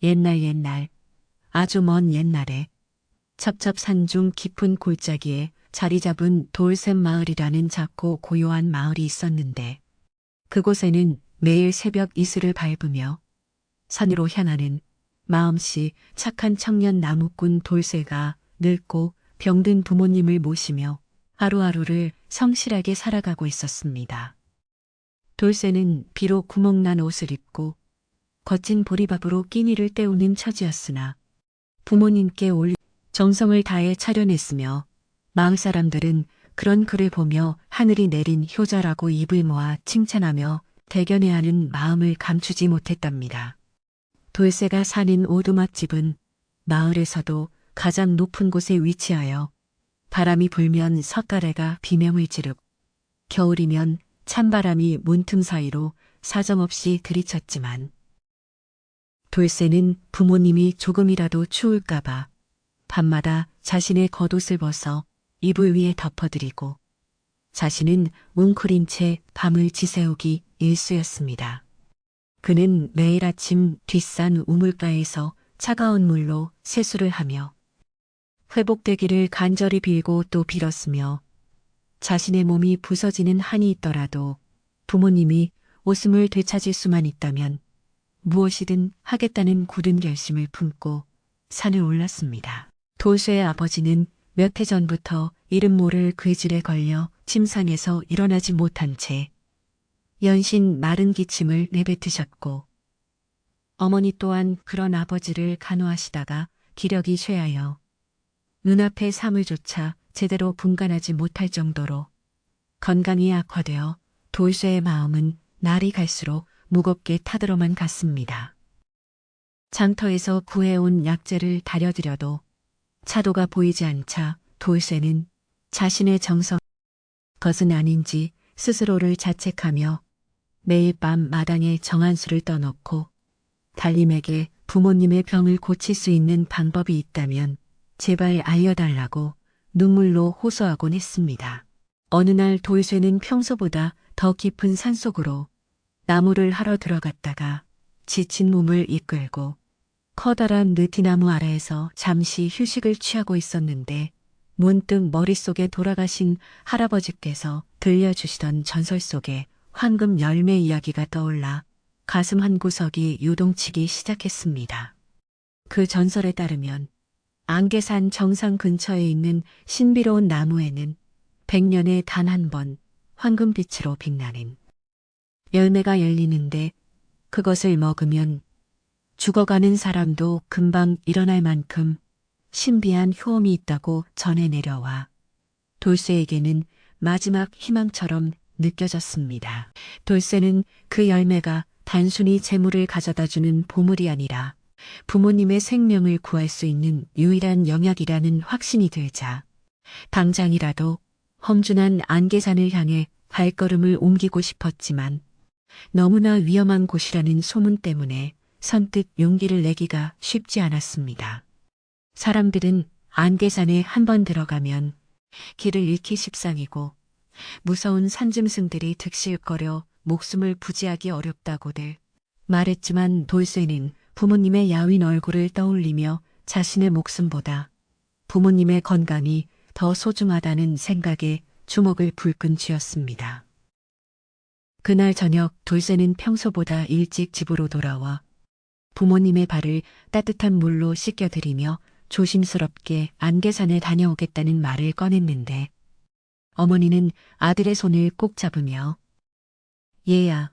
옛날, 아주 먼 옛날에 첩첩산 중 깊은 골짜기에 자리 잡은 돌샘 마을이라는 작고 고요한 마을이 있었는데 그곳에는 매일 새벽 이슬을 밟으며 산으로 향하는 마음씨 착한 청년 나무꾼 돌쇠가 늙고 병든 부모님을 모시며 하루하루를 성실하게 살아가고 있었습니다. 돌쇠는 비록 구멍난 옷을 입고 거친 보리밥으로 끼니를 때우는 처지였으나 부모님께 올 정성을 다해 차려냈으며 마을 사람들은 그런 그를 보며 하늘이 내린 효자라고 입을 모아 칭찬하며 대견해야 하는 마음을 감추지 못했답니다. 돌쇠가 사는 오두막집은 마을에서도 가장 높은 곳에 위치하여 바람이 불면 석가래가 비명을 지르고 겨울이면 찬바람이 문틈 사이로 사정없이 들이쳤지만 돌쇠는 부모님이 조금이라도 추울까봐 밤마다 자신의 겉옷을 벗어 이불 위에 덮어드리고 자신은 웅크린 채 밤을 지새우기 일쑤였습니다. 그는 매일 아침 뒷산 우물가에서 차가운 물로 세수를 하며 회복되기를 간절히 빌고 또 빌었으며 자신의 몸이 부서지는 한이 있더라도 부모님이 웃음을 되찾을 수만 있다면 무엇이든 하겠다는 굳은 결심을 품고 산을 올랐습니다. 돌쇠의 아버지는 몇 해 전부터 이름 모를 괴질에 걸려 침상에서 일어나지 못한 채 연신 마른 기침을 내뱉으셨고 어머니 또한 그런 아버지를 간호하시다가 기력이 쇠하여 눈앞의 사물조차 제대로 분간하지 못할 정도로 건강이 악화되어 돌쇠의 마음은 날이 갈수록 무겁게 타들어만 갔습니다. 장터에서 구해온 약재를 다려드려도 차도가 보이지 않자 돌쇠는 자신의 정성 것은 아닌지 스스로를 자책하며 매일 밤 마당에 정한수를 떠놓고 달님에게 부모님의 병을 고칠 수 있는 방법이 있다면 제발 알려달라고 눈물로 호소하곤 했습니다. 어느 날 돌쇠는 평소보다 더 깊은 산속으로 나무를 하러 들어갔다가 지친 몸을 이끌고 커다란 느티나무 아래에서 잠시 휴식을 취하고 있었는데 문득 머릿속에 돌아가신 할아버지께서 들려주시던 전설 속의 황금 열매 이야기가 떠올라 가슴 한구석이 요동치기 시작했습니다. 그 전설에 따르면 안개산 정상 근처에 있는 신비로운 나무에는 100년에 단 한 번 황금빛으로 빛나는 열매가 열리는데 그것을 먹으면 죽어가는 사람도 금방 일어날 만큼 신비한 효험이 있다고 전해 내려와 돌쇠에게는 마지막 희망처럼 느껴졌습니다. 돌쇠는 그 열매가 단순히 재물을 가져다주는 보물이 아니라 부모님의 생명을 구할 수 있는 유일한 영약이라는 확신이 들자 당장이라도 험준한 안개산을 향해 발걸음을 옮기고 싶었지만 너무나 위험한 곳이라는 소문 때문에 선뜻 용기를 내기가 쉽지 않았습니다. 사람들은 안개산에 한번 들어가면 길을 잃기 십상이고 무서운 산짐승들이 득실거려 목숨을 부지하기 어렵다고들 말했지만 돌쇠는 부모님의 야윈 얼굴을 떠올리며 자신의 목숨보다 부모님의 건강이 더 소중하다는 생각에 주먹을 불끈 쥐었습니다. 그날 저녁 돌쇠는 평소보다 일찍 집으로 돌아와 부모님의 발을 따뜻한 물로 씻겨드리며 조심스럽게 안개산에 다녀오겠다는 말을 꺼냈는데 어머니는 아들의 손을 꼭 잡으며 얘야,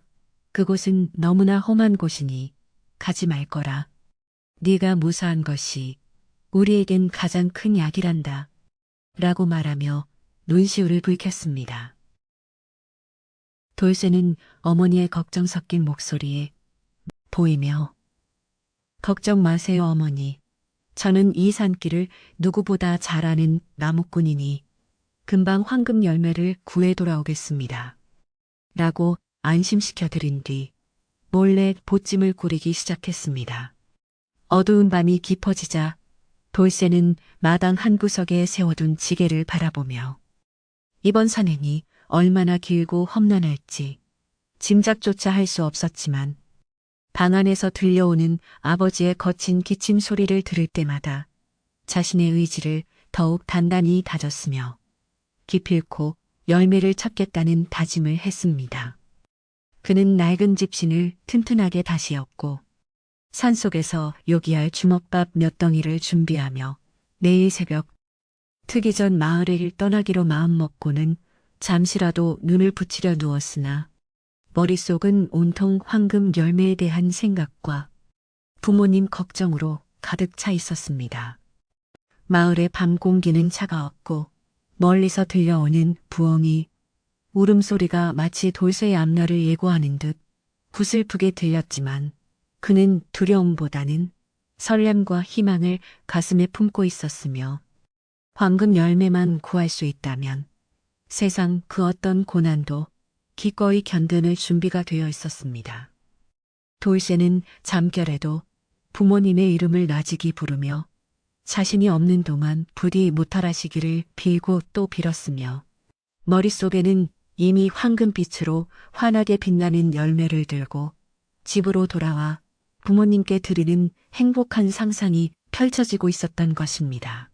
그곳은 너무나 험한 곳이니 가지 말 거라. 네가 무사한 것이 우리에겐 가장 큰 약이란다. 라고 말하며 눈시울을 붉혔습니다. 돌쇠는 어머니의 걱정 섞인 목소리에 보이며 걱정 마세요 어머니. 저는 이 산길을 누구보다 잘 아는 나무꾼이니 금방 황금 열매를 구해 돌아오겠습니다. 라고 안심시켜 드린 뒤 몰래 보찜을 꾸리기 시작했습니다. 어두운 밤이 깊어지자 돌쇠는 마당 한구석에 세워둔 지게를 바라보며 이번 산행이 얼마나 길고 험난할지 짐작조차 할 수 없었지만 방 안에서 들려오는 아버지의 거친 기침 소리를 들을 때마다 자신의 의지를 더욱 단단히 다졌으며 기필코 열매를 찾겠다는 다짐을 했습니다. 그는 낡은 집신을 튼튼하게 다시 엮고 산속에서 요기할 주먹밥 몇 덩이를 준비하며 내일 새벽 트기 전 마을을 떠나기로 마음먹고는 잠시라도 눈을 붙이려 누웠으나 머릿속은 온통 황금 열매에 대한 생각과 부모님 걱정으로 가득 차 있었습니다. 마을의 밤 공기는 차가웠고 멀리서 들려오는 부엉이 울음소리가 마치 돌쇠의 앞날을 예고하는 듯 구슬프게 들렸지만 그는 두려움보다는 설렘과 희망을 가슴에 품고 있었으며 황금 열매만 구할 수 있다면 세상 그 어떤 고난도 기꺼이 견뎌낼 준비가 되어 있었습니다. 돌쇠는 잠결에도 부모님의 이름을 나직이 부르며 자신이 없는 동안 부디 무탈하시기를 빌고 또 빌었으며 머릿속에는 이미 황금빛으로 환하게 빛나는 열매를 들고 집으로 돌아와 부모님께 드리는 행복한 상상이 펼쳐지고 있었던 것입니다.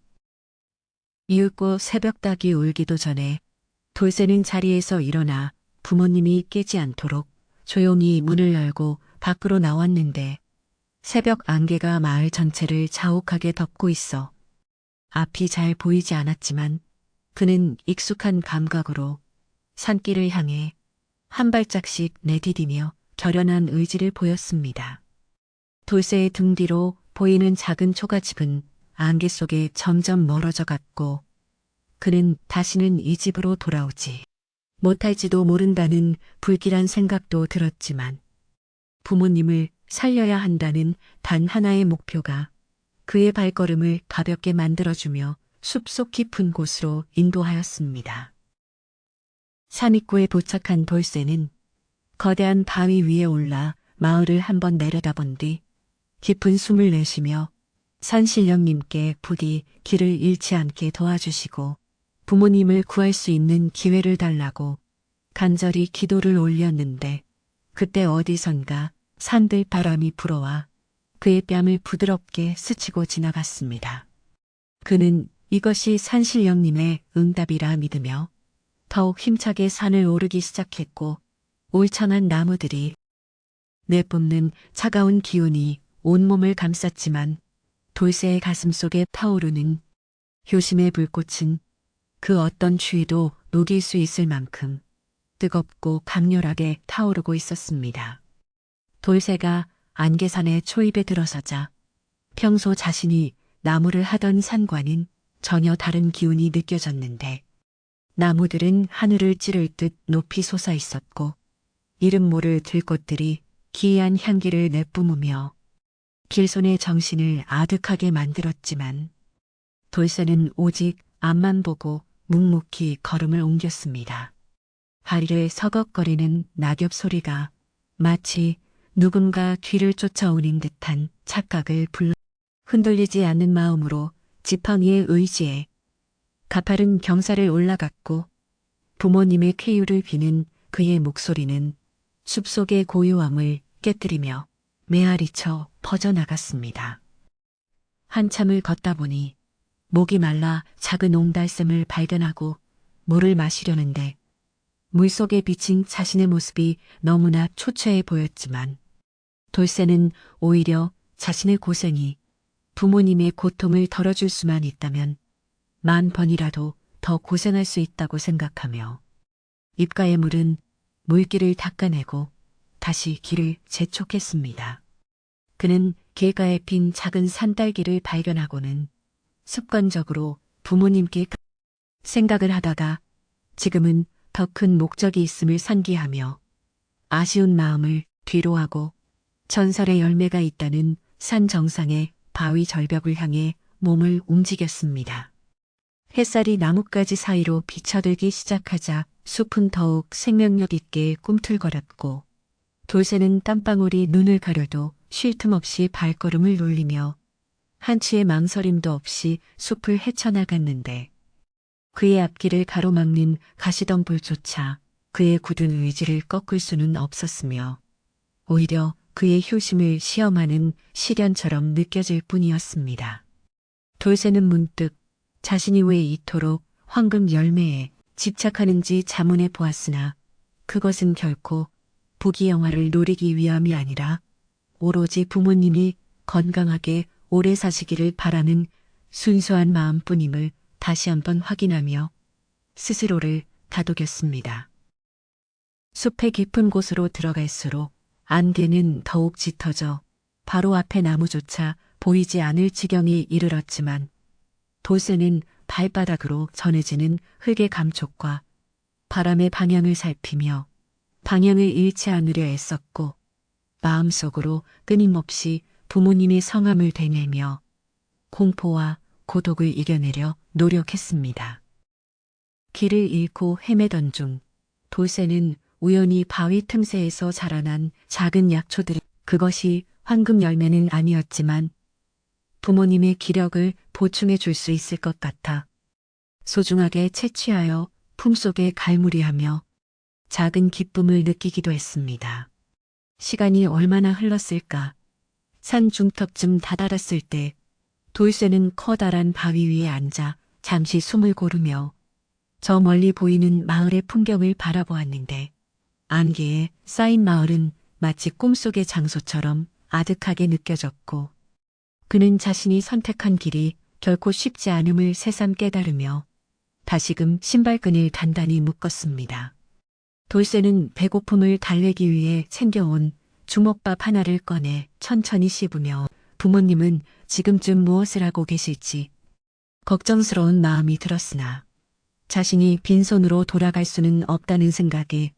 이윽고 새벽닭이 울기도 전에 돌쇠는 자리에서 일어나 부모님이 깨지 않도록 조용히 문을 열고 밖으로 나왔는데 새벽 안개가 마을 전체를 자욱하게 덮고 있어 앞이 잘 보이지 않았지만 그는 익숙한 감각으로 산길을 향해 한 발짝씩 내디디며 결연한 의지를 보였습니다. 돌쇠의 등 뒤로 보이는 작은 초가집은 안개 속에 점점 멀어져 갔고 그는 다시는 이 집으로 돌아오지 못할지도 모른다는 불길한 생각도 들었지만 부모님을 살려야 한다는 단 하나의 목표가 그의 발걸음을 가볍게 만들어주며 숲속 깊은 곳으로 인도하였습니다. 산 입구에 도착한 돌쇠는 거대한 바위 위에 올라 마을을 한번 내려다본 뒤 깊은 숨을 내쉬며 산신령님께 부디 길을 잃지 않게 도와주시고 부모님을 구할 수 있는 기회를 달라고 간절히 기도를 올렸는데 그때 어디선가 산들 바람이 불어와 그의 뺨을 부드럽게 스치고 지나갔습니다. 그는 이것이 산신령님의 응답이라 믿으며 더욱 힘차게 산을 오르기 시작했고 울창한 나무들이 내뿜는 차가운 기운이 온몸을 감쌌지만 돌쇠의 가슴 속에 타오르는 효심의 불꽃은 그 어떤 추위도 녹일 수 있을 만큼 뜨겁고 강렬하게 타오르고 있었습니다. 돌쇠가 안개산의 초입에 들어서자 평소 자신이 나무를 하던 산과는 전혀 다른 기운이 느껴졌는데 나무들은 하늘을 찌를 듯 높이 솟아 있었고 이름 모를 들꽃들이 기이한 향기를 내뿜으며 길손의 정신을 아득하게 만들었지만 돌쇠는 오직 앞만 보고 묵묵히 걸음을 옮겼습니다. 하리를 서걱거리는 낙엽 소리가 마치 누군가 뒤를 쫓아오는 듯한 착각을 불러 흔들리지 않는 마음으로 지팡이의 의지에 가파른 경사를 올라갔고 부모님의 쾌유를 비는 그의 목소리는 숲속의 고요함을 깨뜨리며 메아리쳐 퍼져나갔습니다. 한참을 걷다 보니 목이 말라 작은 옹달샘을 발견하고 물을 마시려는데 물속에 비친 자신의 모습이 너무나 초췌해 보였지만 돌쇠는 오히려 자신의 고생이 부모님의 고통을 덜어줄 수만 있다면 만 번이라도 더 고생할 수 있다고 생각하며 입가에 물은 물기를 닦아내고 다시 길을 재촉했습니다. 그는 길가에 핀 작은 산딸기를 발견하고는 습관적으로 부모님께 생각을 하다가 지금은 더 큰 목적이 있음을 상기하며 아쉬운 마음을 뒤로하고 전설의 열매가 있다는 산 정상의 바위 절벽을 향해 몸을 움직였습니다. 햇살이 나뭇가지 사이로 비쳐들기 시작하자 숲은 더욱 생명력 있게 꿈틀거렸고 돌쇠는 땀방울이 눈을 가려도 쉴 틈 없이 발걸음을 놀리며 한치의 망설임도 없이 숲을 헤쳐나갔는데 그의 앞길을 가로막는 가시덤불조차 그의 굳은 의지를 꺾을 수는 없었으며 오히려 그의 효심을 시험하는 시련처럼 느껴질 뿐이었습니다. 돌쇠는 문득 자신이 왜 이토록 황금 열매에 집착하는지 자문해 보았으나 그것은 결코 부귀영화를 노리기 위함이 아니라 오로지 부모님이 건강하게 오래 사시기를 바라는 순수한 마음뿐임을 다시 한번 확인하며 스스로를 다독였습니다. 숲의 깊은 곳으로 들어갈수록 안개는 더욱 짙어져 바로 앞에 나무조차 보이지 않을 지경에 이르렀지만 돌쇠는 발바닥으로 전해지는 흙의 감촉과 바람의 방향을 살피며 방향을 잃지 않으려 애썼고 마음속으로 끊임없이 부모님의 성함을 되뇌며 공포와 고독을 이겨내려 노력했습니다. 길을 잃고 헤매던 중 돌쇠는 우연히 바위 틈새에서 자라난 작은 약초들이 그것이 황금 열매는 아니었지만 부모님의 기력을 보충해 줄 수 있을 것 같아 소중하게 채취하여 품속에 갈무리하며 작은 기쁨을 느끼기도 했습니다. 시간이 얼마나 흘렀을까? 산 중턱쯤 다다랐을 때 돌쇠는 커다란 바위 위에 앉아 잠시 숨을 고르며 저 멀리 보이는 마을의 풍경을 바라보았는데 안개에 쌓인 마을은 마치 꿈속의 장소처럼 아득하게 느껴졌고 그는 자신이 선택한 길이 결코 쉽지 않음을 새삼 깨달으며 다시금 신발끈을 단단히 묶었습니다. 돌쇠는 배고픔을 달래기 위해 챙겨온 주먹밥 하나를 꺼내 천천히 씹으며 부모님은 지금쯤 무엇을 하고 계실지 걱정스러운 마음이 들었으나 자신이 빈손으로 돌아갈 수는 없다는 생각에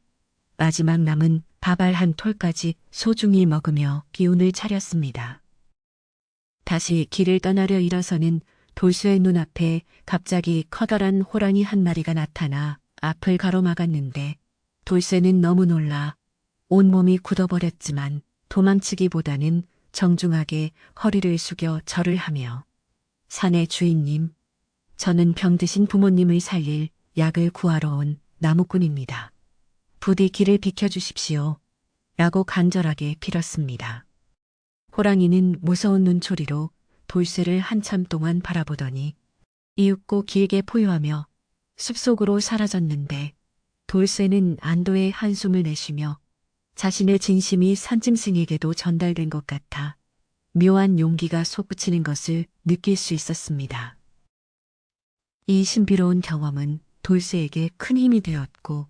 마지막 남은 밥알 한 톨까지 소중히 먹으며 기운을 차렸습니다. 다시 길을 떠나려 일어서는 돌쇠의 눈앞에 갑자기 커다란 호랑이 한 마리가 나타나 앞을 가로막았는데 돌쇠는 너무 놀라 온몸이 굳어버렸지만 도망치기보다는 정중하게 허리를 숙여 절을 하며 산의 주인님, 저는 병드신 부모님을 살릴 약을 구하러 온 나무꾼입니다. 부디 길을 비켜주십시오. 라고 간절하게 빌었습니다. 호랑이는 무서운 눈초리로 돌쇠를 한참 동안 바라보더니 이윽고 길게 포효하며 숲속으로 사라졌는데 돌쇠는 안도의 한숨을 내쉬며 자신의 진심이 산짐승에게도 전달된 것 같아 묘한 용기가 솟구치는 것을 느낄 수 있었습니다. 이 신비로운 경험은 돌쇠에게 큰 힘이 되었고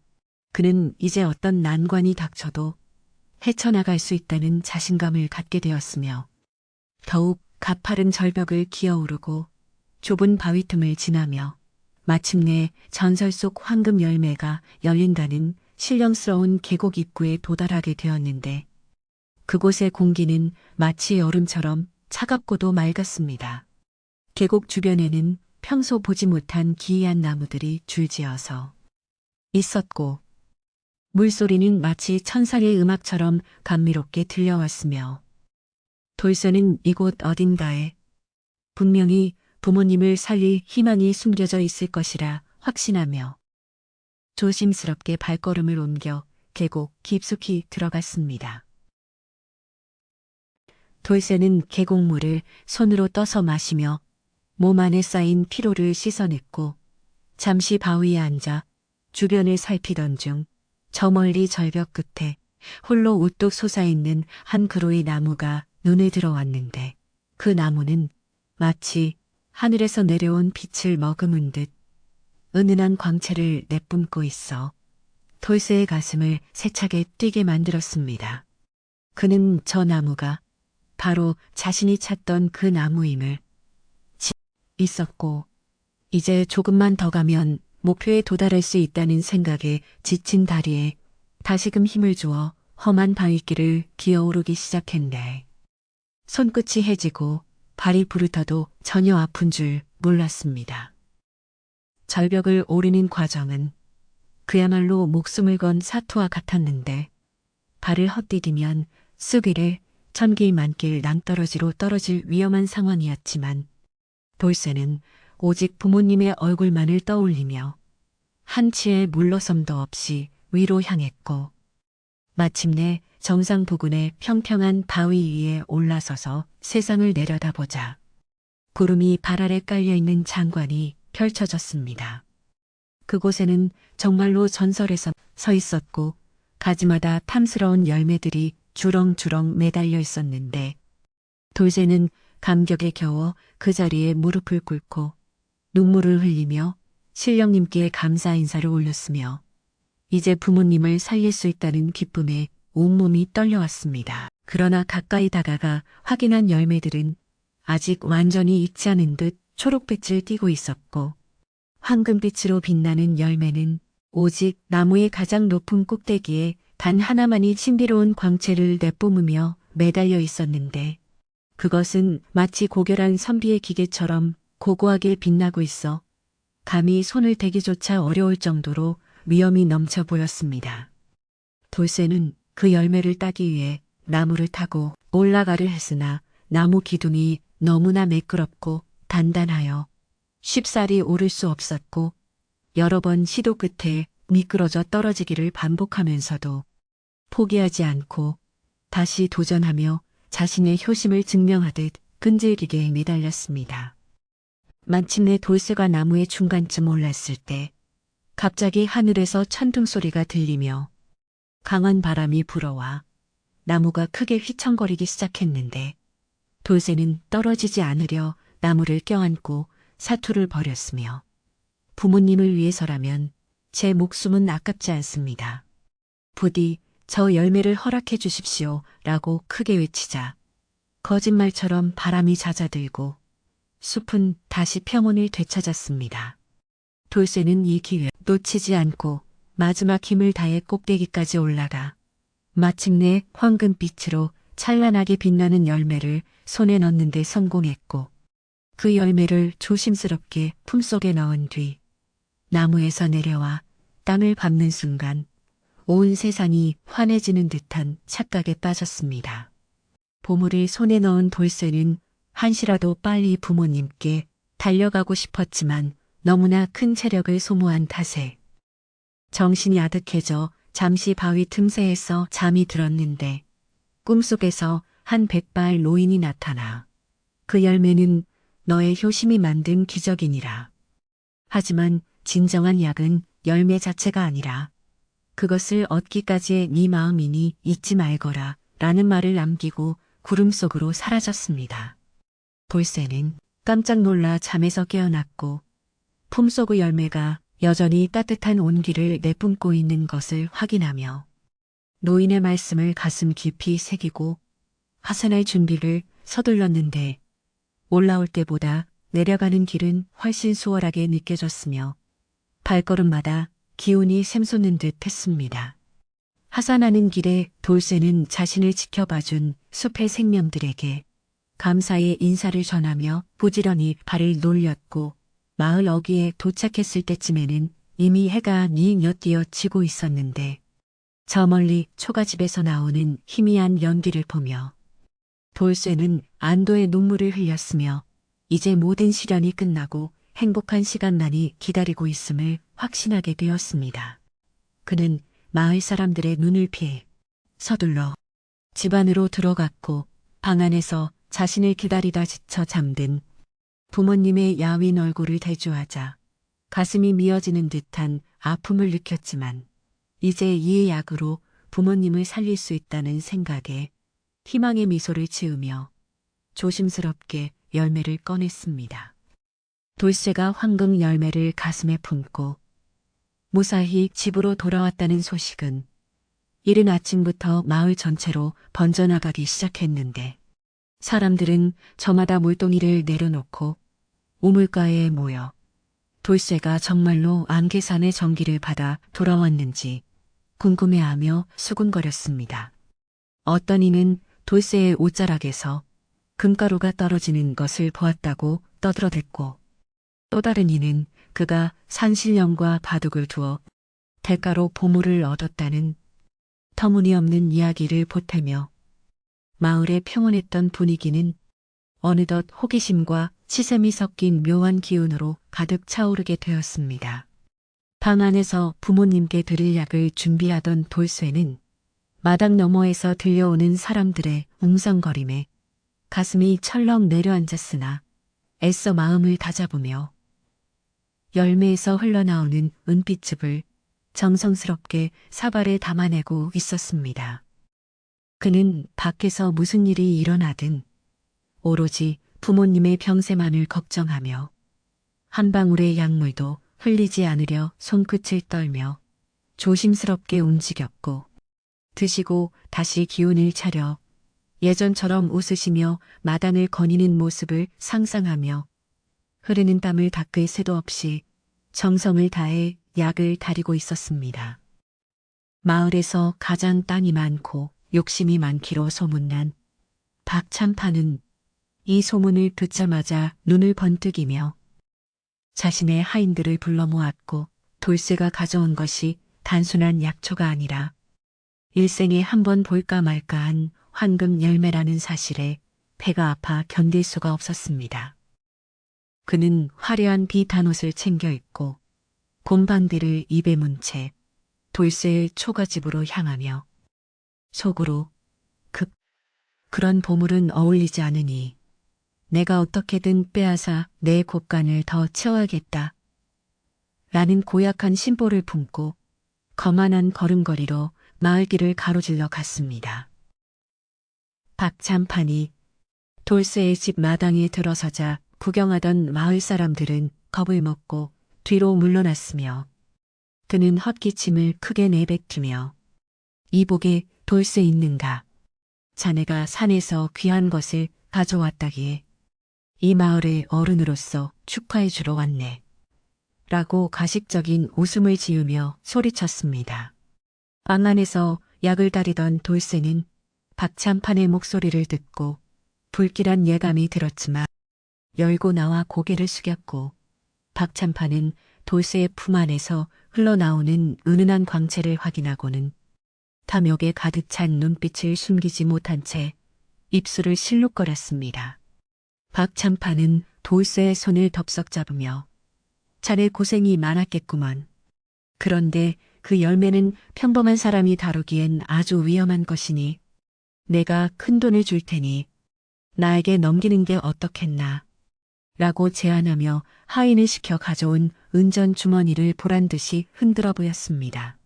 그는 이제 어떤 난관이 닥쳐도 헤쳐나갈 수 있다는 자신감을 갖게 되었으며 더욱 가파른 절벽을 기어오르고 좁은 바위 틈을 지나며 마침내 전설 속 황금 열매가 열린다는 신령스러운 계곡 입구에 도달하게 되었는데 그곳의 공기는 마치 여름처럼 차갑고도 맑았습니다. 계곡 주변에는 평소 보지 못한 기이한 나무들이 줄지어서 있었고 물소리는 마치 천상의 음악처럼 감미롭게 들려왔으며 돌쇠는 이곳 어딘가에 분명히 부모님을 살릴 희망이 숨겨져 있을 것이라 확신하며 조심스럽게 발걸음을 옮겨 계곡 깊숙이 들어갔습니다. 돌쇠는 계곡물을 손으로 떠서 마시며 몸 안에 쌓인 피로를 씻어냈고 잠시 바위에 앉아 주변을 살피던 중 저 멀리 절벽 끝에 홀로 우뚝 솟아있는 한 그루의 나무가 눈에 들어왔는데 그 나무는 마치 하늘에서 내려온 빛을 머금은 듯 은은한 광채를 내뿜고 있어 돌쇠의 가슴을 세차게 뛰게 만들었습니다. 그는 저 나무가 바로 자신이 찾던 그 나무임을 있었고 이제 조금만 더 가면 목표에 도달할 수 있다는 생각에 지친 다리에 다시금 힘을 주어 험한 바위길을 기어오르기 시작했네. 손끝이 해지고 발이 부르터도 전혀 아픈 줄 몰랐습니다. 절벽을 오르는 과정은 그야말로 목숨을 건 사투와 같았는데 발을 헛디디면 쑥이래 천길만길 낭떠러지로 떨어질 위험한 상황이었지만 돌쇠는 오직 부모님의 얼굴만을 떠올리며 한치의 물러섬도 없이 위로 향했고 마침내 정상 부근의 평평한 바위 위에 올라서서 세상을 내려다보자 구름이 발 아래 깔려있는 장관이 펼쳐졌습니다. 그곳에는 정말로 전설에서 서 있었고 가지마다 탐스러운 열매들이 주렁주렁 매달려 있었는데 돌쇠는 감격에 겨워 그 자리에 무릎을 꿇고 눈물을 흘리며 신령님께 감사 인사를 올렸으며 이제 부모님을 살릴 수 있다는 기쁨에 온몸이 떨려왔습니다. 그러나 가까이 다가가 확인한 열매들은 아직 완전히 익지 않은 듯 초록빛을 띠고 있었고 황금빛으로 빛나는 열매는 오직 나무의 가장 높은 꼭대기에 단 하나만이 신비로운 광채를 내뿜으며 매달려 있었는데 그것은 마치 고결한 선비의 기계처럼 고고하게 빛나고 있어 감히 손을 대기조차 어려울 정도로 위엄이 넘쳐 보였습니다. 돌쇠는 그 열매를 따기 위해 나무를 타고 올라가려 했으나 나무 기둥이 너무나 매끄럽고 단단하여 쉽사리 오를 수 없었고 여러 번 시도 끝에 미끄러져 떨어지기를 반복하면서도 포기하지 않고 다시 도전하며 자신의 효심을 증명하듯 끈질기게 매달렸습니다. 마침내 돌쇠가 나무의 중간쯤 올랐을 때 갑자기 하늘에서 천둥 소리가 들리며 강한 바람이 불어와 나무가 크게 휘청거리기 시작했는데 돌쇠는 떨어지지 않으려 나무를 껴안고 사투를 벌였으며 부모님을 위해서라면 제 목숨은 아깝지 않습니다. 부디 저 열매를 허락해 주십시오 라고 크게 외치자 거짓말처럼 바람이 잦아들고 숲은 다시 평온을 되찾았습니다. 돌쇠는 이 기회 놓치지 않고 마지막 힘을 다해 꼭대기까지 올라가 마침내 황금빛으로 찬란하게 빛나는 열매를 손에 넣는 데 성공했고 그 열매를 조심스럽게 품속에 넣은 뒤 나무에서 내려와 땅을 밟는 순간 온 세상이 환해지는 듯한 착각에 빠졌습니다. 보물을 손에 넣은 돌쇠는 한시라도 빨리 부모님께 달려가고 싶었지만 너무나 큰 체력을 소모한 탓에 정신이 아득해져 잠시 바위 틈새에서 잠이 들었는데 꿈속에서 한 백발 노인이 나타나 그 열매는 너의 효심이 만든 기적이니라. 하지만 진정한 약은 열매 자체가 아니라 그것을 얻기까지의 네 마음이니 잊지 말거라 라는 말을 남기고 구름 속으로 사라졌습니다. 돌쇠는 깜짝 놀라 잠에서 깨어났고 품속의 열매가 여전히 따뜻한 온기를 내뿜고 있는 것을 확인하며 노인의 말씀을 가슴 깊이 새기고 하산할 준비를 서둘렀는데 올라올 때보다 내려가는 길은 훨씬 수월하게 느껴졌으며 발걸음마다 기운이 샘솟는 듯 했습니다. 하산하는 길에 돌쇠는 자신을 지켜봐준 숲의 생명들에게 감사의 인사를 전하며 부지런히 발을 놀렸고 마을 어귀에 도착했을 때쯤에는 이미 해가 뉘엿뉘엿 지고 있었는데 저 멀리 초가집에서 나오는 희미한 연기를 보며 돌쇠는 안도의 눈물을 흘렸으며 이제 모든 시련이 끝나고 행복한 시간만이 기다리고 있음을 확신하게 되었습니다. 그는 마을 사람들의 눈을 피해 서둘러 집 안으로 들어갔고 방 안에서 자신을 기다리다 지쳐 잠든 부모님의 야윈 얼굴을 대조하자 가슴이 미어지는 듯한 아픔을 느꼈지만 이제 이의 약으로 부모님을 살릴 수 있다는 생각에 희망의 미소를 지으며 조심스럽게 열매를 꺼냈습니다. 돌쇠가 황금 열매를 가슴에 품고 무사히 집으로 돌아왔다는 소식은 이른 아침부터 마을 전체로 번져나가기 시작했는데 사람들은 저마다 물동이를 내려놓고 우물가에 모여 돌쇠가 정말로 안개산의 전기를 받아 돌아왔는지 궁금해하며 수군거렸습니다. 어떤 이는 돌쇠의 옷자락에서 금가루가 떨어지는 것을 보았다고 떠들어댔고 또 다른 이는 그가 산신령과 바둑을 두어 대가로 보물을 얻었다는 터무니없는 이야기를 보태며 마을의 평온했던 분위기는 어느덧 호기심과 치샘이 섞인 묘한 기운으로 가득 차오르게 되었습니다. 방 안에서 부모님께 드릴 약을 준비하던 돌쇠는 마당 너머에서 들려오는 사람들의 웅성거림에 가슴이 철렁 내려앉았으나 애써 마음을 다잡으며 열매에서 흘러나오는 은빛즙을 정성스럽게 사발에 담아내고 있었습니다. 그는 밖에서 무슨 일이 일어나든 오로지 부모님의 병세만을 걱정하며 한 방울의 약물도 흘리지 않으려 손끝을 떨며 조심스럽게 움직였고 드시고 다시 기운을 차려 예전처럼 웃으시며 마당을 거니는 모습을 상상하며 흐르는 땀을 닦을 새도 없이 정성을 다해 약을 다리고 있었습니다. 마을에서 가장 땅이 많고 욕심이 많기로 소문난 박참판은 이 소문을 듣자마자 눈을 번뜩이며 자신의 하인들을 불러 모았고 돌쇠가 가져온 것이 단순한 약초가 아니라 일생에 한 번 볼까 말까한 황금 열매라는 사실에 배가 아파 견딜 수가 없었습니다. 그는 화려한 비단옷을 챙겨 입고 곰방대를 입에 문 채 돌쇠의 초가집으로 향하며 속으로 그런 보물은 어울리지 않으니 내가 어떻게든 빼앗아 내 곳간을 더 채워야겠다. 라는 고약한 심보를 품고 거만한 걸음걸이로 마을길을 가로질러 갔습니다. 박참판이 돌쇠의 집 마당에 들어서자 구경하던 마을 사람들은 겁을 먹고 뒤로 물러났으며 그는 헛기침을 크게 내뱉으며 이복에 돌쇠 있는가? 자네가 산에서 귀한 것을 가져왔다기에 이 마을의 어른으로서 축하해 주러 왔네. 라고 가식적인 웃음을 지으며 소리쳤습니다. 방 안에서 약을 다리던 돌쇠는 박참판의 목소리를 듣고 불길한 예감이 들었지만 열고 나와 고개를 숙였고 박참판은 돌쇠의 품 안에서 흘러나오는 은은한 광채를 확인하고는 탐욕에 가득 찬 눈빛을 숨기지 못한 채 입술을 실룩거렸습니다. 박참판은 돌쇠의 손을 덥석 잡으며 자네 고생이 많았겠구먼. 그런데 그 열매는 평범한 사람이 다루기엔 아주 위험한 것이니 내가 큰 돈을 줄 테니 나에게 넘기는 게 어떻겠나. 라고 제안하며 하인을 시켜 가져온 은전 주머니를 보란듯이 흔들어 보였습니다.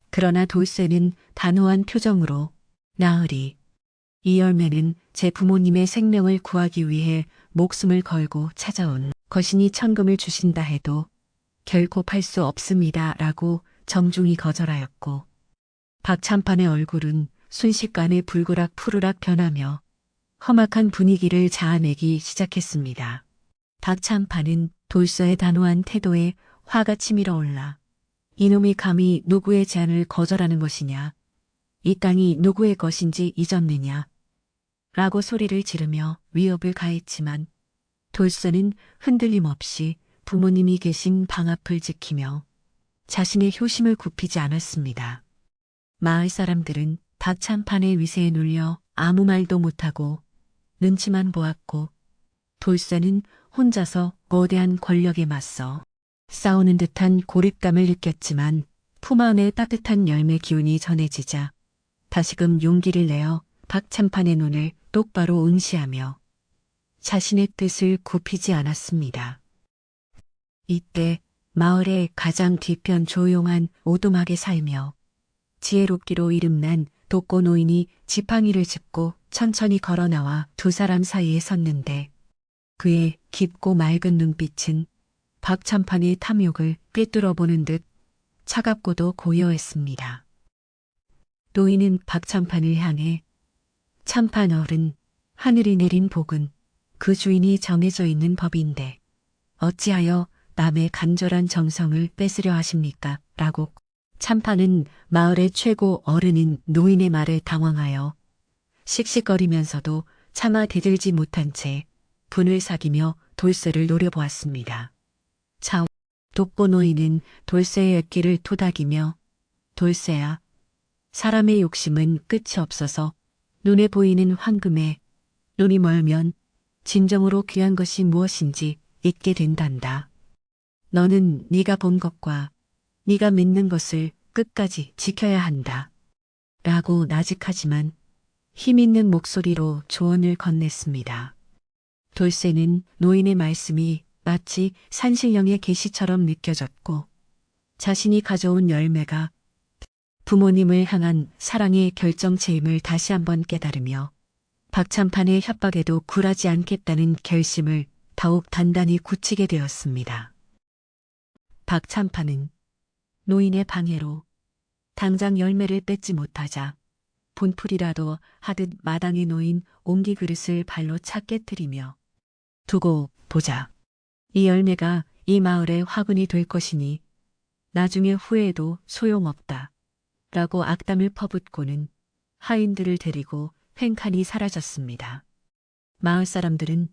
그러나 돌쇠는 단호한 표정으로 나으리, 이 열매는 제 부모님의 생명을 구하기 위해 목숨을 걸고 찾아온 것이니 천금을 주신다 해도 결코 팔 수 없습니다. 라고 정중히 거절하였고 박참판의 얼굴은 순식간에 불그락 푸르락 변하며 험악한 분위기를 자아내기 시작했습니다. 박참판은 돌쇠의 단호한 태도에 화가 치밀어 올라 이놈이 감히 누구의 제안을 거절하는 것이냐, 이 땅이 누구의 것인지 잊었느냐 라고 소리를 지르며 위협을 가했지만 돌쇠는 흔들림 없이 부모님이 계신 방 앞을 지키며 자신의 효심을 굽히지 않았습니다. 마을 사람들은 박참판의 위세에 눌려 아무 말도 못하고 눈치만 보았고 돌쇠는 혼자서 거대한 권력에 맞서 싸우는 듯한 고립감을 느꼈지만 품 안에 따뜻한 열매 기운이 전해지자 다시금 용기를 내어 박참판의 눈을 똑바로 응시하며 자신의 뜻을 굽히지 않았습니다. 이때 마을의 가장 뒤편 조용한 오두막에 살며 지혜롭기로 이름난 독고 노인이 지팡이를 짚고 천천히 걸어 나와 두 사람 사이에 섰는데 그의 깊고 맑은 눈빛은 박참판의 탐욕을 꿰뚫어 보는 듯 차갑고도 고요했습니다. 노인은 박참판을 향해 참판 어른, 하늘이 내린 복은 그 주인이 정해져 있는 법인데 어찌하여 남의 간절한 정성을 뺏으려 하십니까? 라고 참판은 마을의 최고 어른인 노인의 말에 당황하여 씩씩거리면서도 차마 대들지 못한 채 분을 사기며 돌쇠를 노려보았습니다. 독고 노인은 돌쇠의 액기를 토닥이며 돌쇠야, 사람의 욕심은 끝이 없어서 눈에 보이는 황금에 눈이 멀면 진정으로 귀한 것이 무엇인지 잊게 된단다. 너는 네가 본 것과 네가 믿는 것을 끝까지 지켜야 한다. 라고 나직하지만 힘있는 목소리로 조언을 건넸습니다. 돌쇠는 노인의 말씀이 마치 산신령의 계시처럼 느껴졌고 자신이 가져온 열매가 부모님을 향한 사랑의 결정체임을 다시 한번 깨달으며 박찬판의 협박에도 굴하지 않겠다는 결심을 더욱 단단히 굳히게 되었습니다. 박찬판은 노인의 방해로 당장 열매를 뺏지 못하자 본풀이라도 하듯 마당에 놓인 옹기 그릇을 발로 차 깨뜨리며 두고 보자. 이 열매가 이 마을의 화근이 될 것이니 나중에 후회해도 소용없다. 라고 악담을 퍼붓고는 하인들을 데리고 횡칸이 사라졌습니다. 마을 사람들은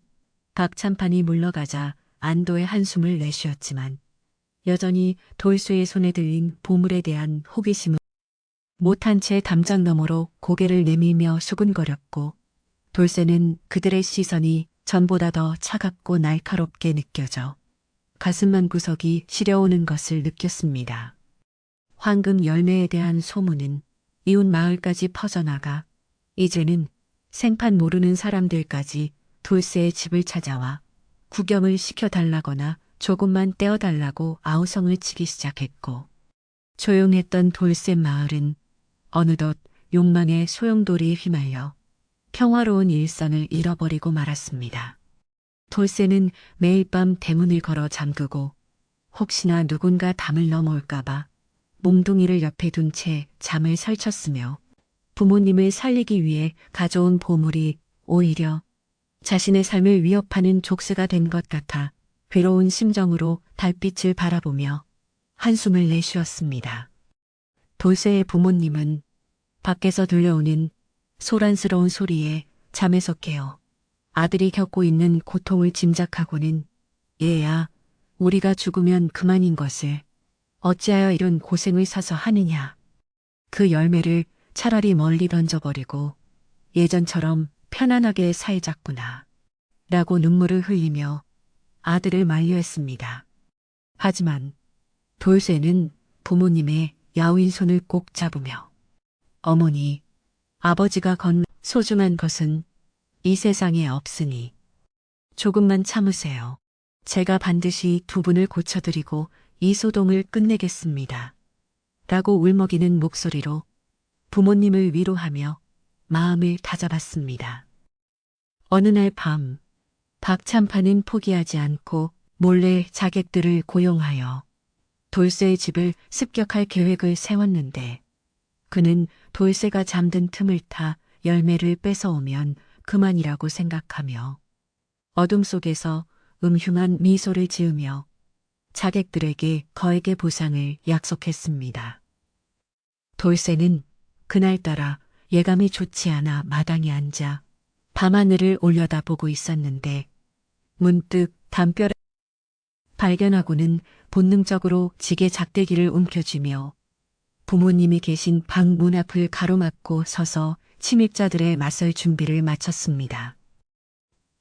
박찬판이 물러가자 안도의 한숨을 내쉬었지만 여전히 돌쇠의 손에 들린 보물에 대한 호기심은 못한 채 담장 너머로 고개를 내밀며 수군거렸고 돌쇠는 그들의 시선이 전보다 더 차갑고 날카롭게 느껴져 가슴만 구석이 시려오는 것을 느꼈습니다. 황금 열매에 대한 소문은 이웃 마을까지 퍼져나가 이제는 생판 모르는 사람들까지 돌쇠의 집을 찾아와 구경을 시켜달라거나 조금만 떼어달라고 아우성을 치기 시작했고 조용했던 돌쇠 마을은 어느덧 욕망의 소용돌이에 휘말려 평화로운 일상을 잃어버리고 말았습니다. 돌쇠는 매일 밤 대문을 걸어 잠그고 혹시나 누군가 담을 넘어올까봐 몽둥이를 옆에 둔 채 잠을 설쳤으며 부모님을 살리기 위해 가져온 보물이 오히려 자신의 삶을 위협하는 족쇄가 된 것 같아 괴로운 심정으로 달빛을 바라보며 한숨을 내쉬었습니다. 돌쇠의 부모님은 밖에서 들려오는 소란스러운 소리에 잠에서 깨어 아들이 겪고 있는 고통을 짐작하고는 얘야, 우리가 죽으면 그만인 것을 어찌하여 이런 고생을 사서 하느냐. 그 열매를 차라리 멀리 던져버리고 예전처럼 편안하게 살자꾸나. 라고 눈물을 흘리며 아들을 만류했습니다. 하지만 돌쇠는 부모님의 야윈 손을 꼭 잡으며 어머니, 아버지가 건 소중한 것은 이 세상에 없으니 조금만 참으세요. 제가 반드시 두 분을 고쳐드리고 이 소동을 끝내겠습니다. 라고 울먹이는 목소리로 부모님을 위로하며 마음을 다잡았습니다. 어느 날 밤 박찬판은 포기하지 않고 몰래 자객들을 고용하여 돌쇠의 집을 습격할 계획을 세웠는데 그는 돌쇠가 잠든 틈을 타 열매를 뺏어오면 그만이라고 생각하며 어둠 속에서 음흉한 미소를 지으며 자객들에게 거액의 보상을 약속했습니다. 돌쇠는 그날따라 예감이 좋지 않아 마당에 앉아 밤하늘을 올려다보고 있었는데 문득 담벼락을 발견하고는 본능적으로 지게 작대기를 움켜쥐며 부모님이 계신 방 문 앞을 가로막고 서서 침입자들의 맞설 준비를 마쳤습니다.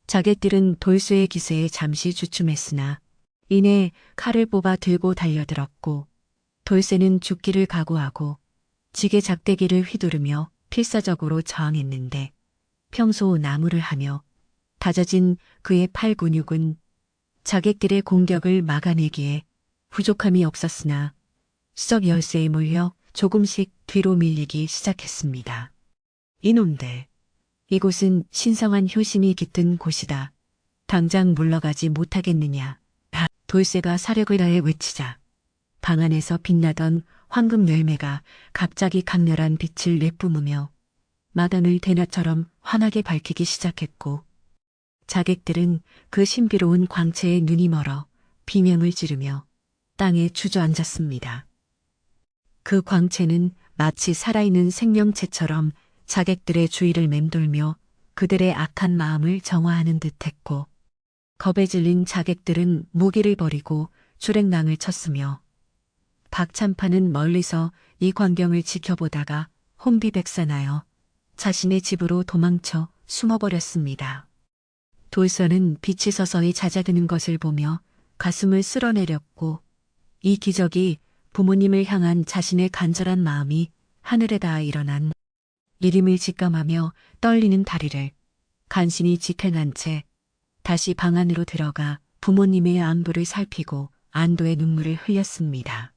자객들은 돌쇠의 기세에 잠시 주춤했으나 이내 칼을 뽑아 들고 달려들었고 돌쇠는 죽기를 각오하고 지게 작대기를 휘두르며 필사적으로 저항했는데 평소 나무를 하며 다져진 그의 팔 근육은 자객들의 공격을 막아내기에 부족함이 없었으나 수적 열쇠에 몰려 조금씩 뒤로 밀리기 시작했습니다. 이놈들, 이곳은 신성한 효심이 깃든 곳이다. 당장 물러가지 못하겠느냐. 돌쇠가 사력을 다해 외치자 방 안에서 빛나던 황금 열매가 갑자기 강렬한 빛을 내뿜으며 마당을 대낮처럼 환하게 밝히기 시작했고 자객들은 그 신비로운 광채에 눈이 멀어 비명을 지르며 땅에 주저앉았습니다. 그 광채는 마치 살아있는 생명체처럼 자객들의 주위를 맴돌며 그들의 악한 마음을 정화하는 듯했고 겁에 질린 자객들은 무기를 버리고 주랭랑을 쳤으며 박찬판은 멀리서 이 광경을 지켜보다가 혼비백산하여 자신의 집으로 도망쳐 숨어버렸습니다. 돌쇠는 빛이 서서히 잦아드는 것을 보며 가슴을 쓸어내렸고 이 기적이 부모님을 향한 자신의 간절한 마음이 하늘에 닿아 일어난 이름을 직감하며 떨리는 다리를 간신히 지탱한 채 다시 방 안으로 들어가 부모님의 안부를 살피고 안도의 눈물을 흘렸습니다.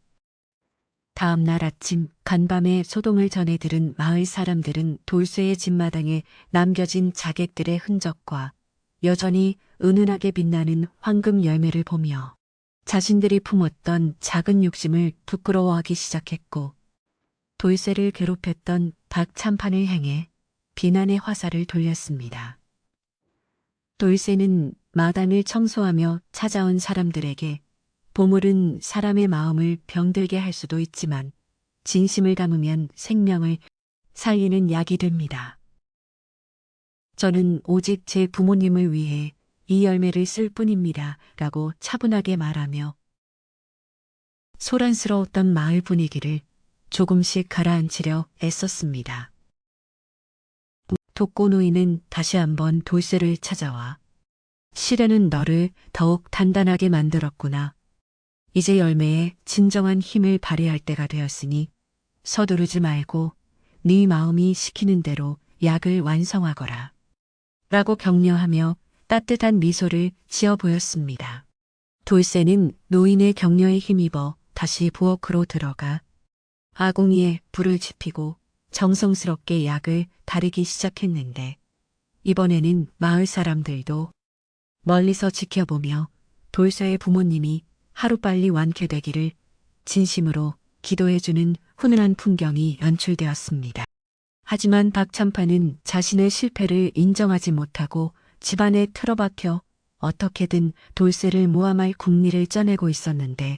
다음 날 아침 간밤에 소동을 전해 들은 마을 사람들은 돌쇠의 집마당에 남겨진 자객들의 흔적과 여전히 은은하게 빛나는 황금 열매를 보며 자신들이 품었던 작은 욕심을 부끄러워하기 시작했고 돌쇠를 괴롭혔던 박참판을 향해 비난의 화살을 돌렸습니다. 돌쇠는 마당을 청소하며 찾아온 사람들에게 보물은 사람의 마음을 병들게 할 수도 있지만 진심을 담으면 생명을 살리는 약이 됩니다. 저는 오직 제 부모님을 위해 이 열매를 쓸 뿐입니다. 라고 차분하게 말하며 소란스러웠던 마을 분위기를 조금씩 가라앉히려 애썼습니다. 독고노인은 다시 한번 돌쇠를 찾아와 시련은 너를 더욱 단단하게 만들었구나. 이제 열매에 진정한 힘을 발휘할 때가 되었으니 서두르지 말고 네 마음이 시키는 대로 약을 완성하거라. 라고 격려하며 따뜻한 미소를 지어 보였습니다. 돌쇠는 노인의 격려에 힘입어 다시 부엌으로 들어가 아궁이에 불을 지피고 정성스럽게 약을 다리기 시작했는데 이번에는 마을 사람들도 멀리서 지켜보며 돌쇠의 부모님이 하루빨리 완쾌되기를 진심으로 기도해주는 훈훈한 풍경이 연출되었습니다. 하지만 박참판은 자신의 실패를 인정하지 못하고 집안에 틀어박혀 어떻게든 돌쇠를 모함할 궁리를 짜내고 있었는데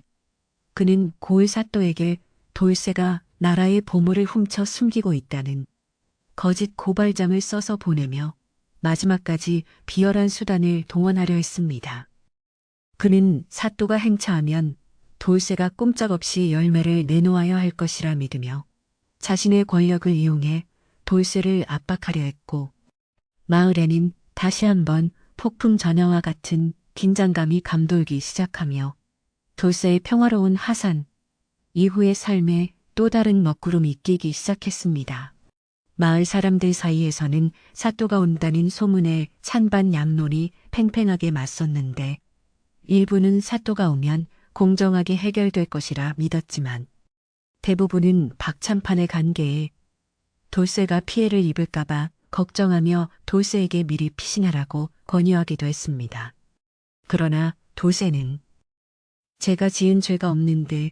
그는 고을 사또에게 돌쇠가 나라의 보물을 훔쳐 숨기고 있다는 거짓 고발장을 써서 보내며 마지막까지 비열한 수단을 동원하려 했습니다. 그는 사또가 행차하면 돌쇠가 꼼짝없이 열매를 내놓아야 할 것이라 믿으며 자신의 권력을 이용해 돌쇠를 압박하려 했고 마을에는 다시 한번 폭풍 전야와 같은 긴장감이 감돌기 시작하며 돌쇠의 평화로운 하산 이후의 삶에 또 다른 먹구름이 끼기 시작했습니다. 마을 사람들 사이에서는 사또가 온다는 소문에 찬반 양론이 팽팽하게 맞섰는데 일부는 사또가 오면 공정하게 해결될 것이라 믿었지만 대부분은 박참판의 관계에 돌쇠가 피해를 입을까봐 걱정하며 돌쇠에게 미리 피신하라고 권유하기도 했습니다. 그러나 돌쇠는 제가 지은 죄가 없는데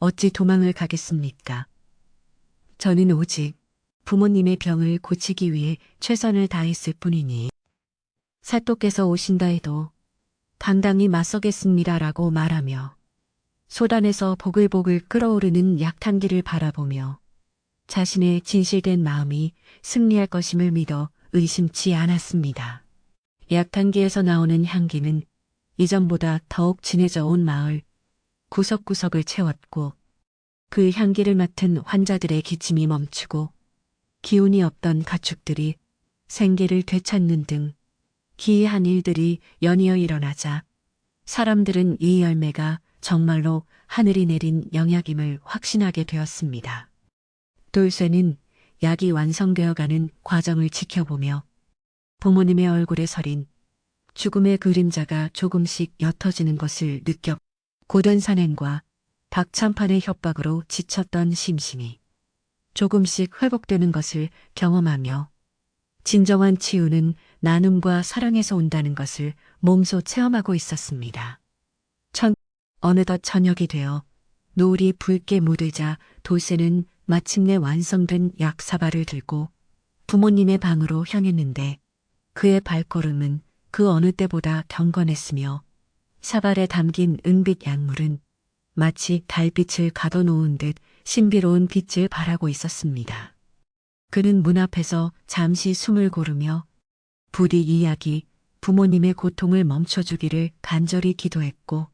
어찌 도망을 가겠습니까? 저는 오직 부모님의 병을 고치기 위해 최선을 다했을 뿐이니 사또께서 오신다 해도 당당히 맞서겠습니다라고 말하며 소단에서 보글보글 끓어오르는 약탕기를 바라보며 자신의 진실된 마음이 승리할 것임을 믿어 의심치 않았습니다. 약탕기에서 나오는 향기는 이전보다 더욱 진해져 온 마을 구석구석을 채웠고 그 향기를 맡은 환자들의 기침이 멈추고 기운이 없던 가축들이 생기를 되찾는 등 기이한 일들이 연이어 일어나자 사람들은 이 열매가 정말로 하늘이 내린 영약임을 확신하게 되었습니다. 돌쇠는 약이 완성되어가는 과정을 지켜보며 부모님의 얼굴에 서린 죽음의 그림자가 조금씩 옅어지는 것을 느꼈 고된 산행과 박참판의 협박으로 지쳤던 심신이 조금씩 회복되는 것을 경험하며 진정한 치유는 나눔과 사랑에서 온다는 것을 몸소 체험하고 있었습니다. 어느덧 저녁이 되어 노을이 붉게 물들자 돌쇠는 마침내 완성된 약사발을 들고 부모님의 방으로 향했는데 그의 발걸음은 그 어느 때보다 경건했으며 사발에 담긴 은빛 약물은 마치 달빛을 가둬놓은 듯 신비로운 빛을 발하고 있었습니다. 그는 문 앞에서 잠시 숨을 고르며 부디 이 약이 부모님의 고통을 멈춰주기를 간절히 기도했고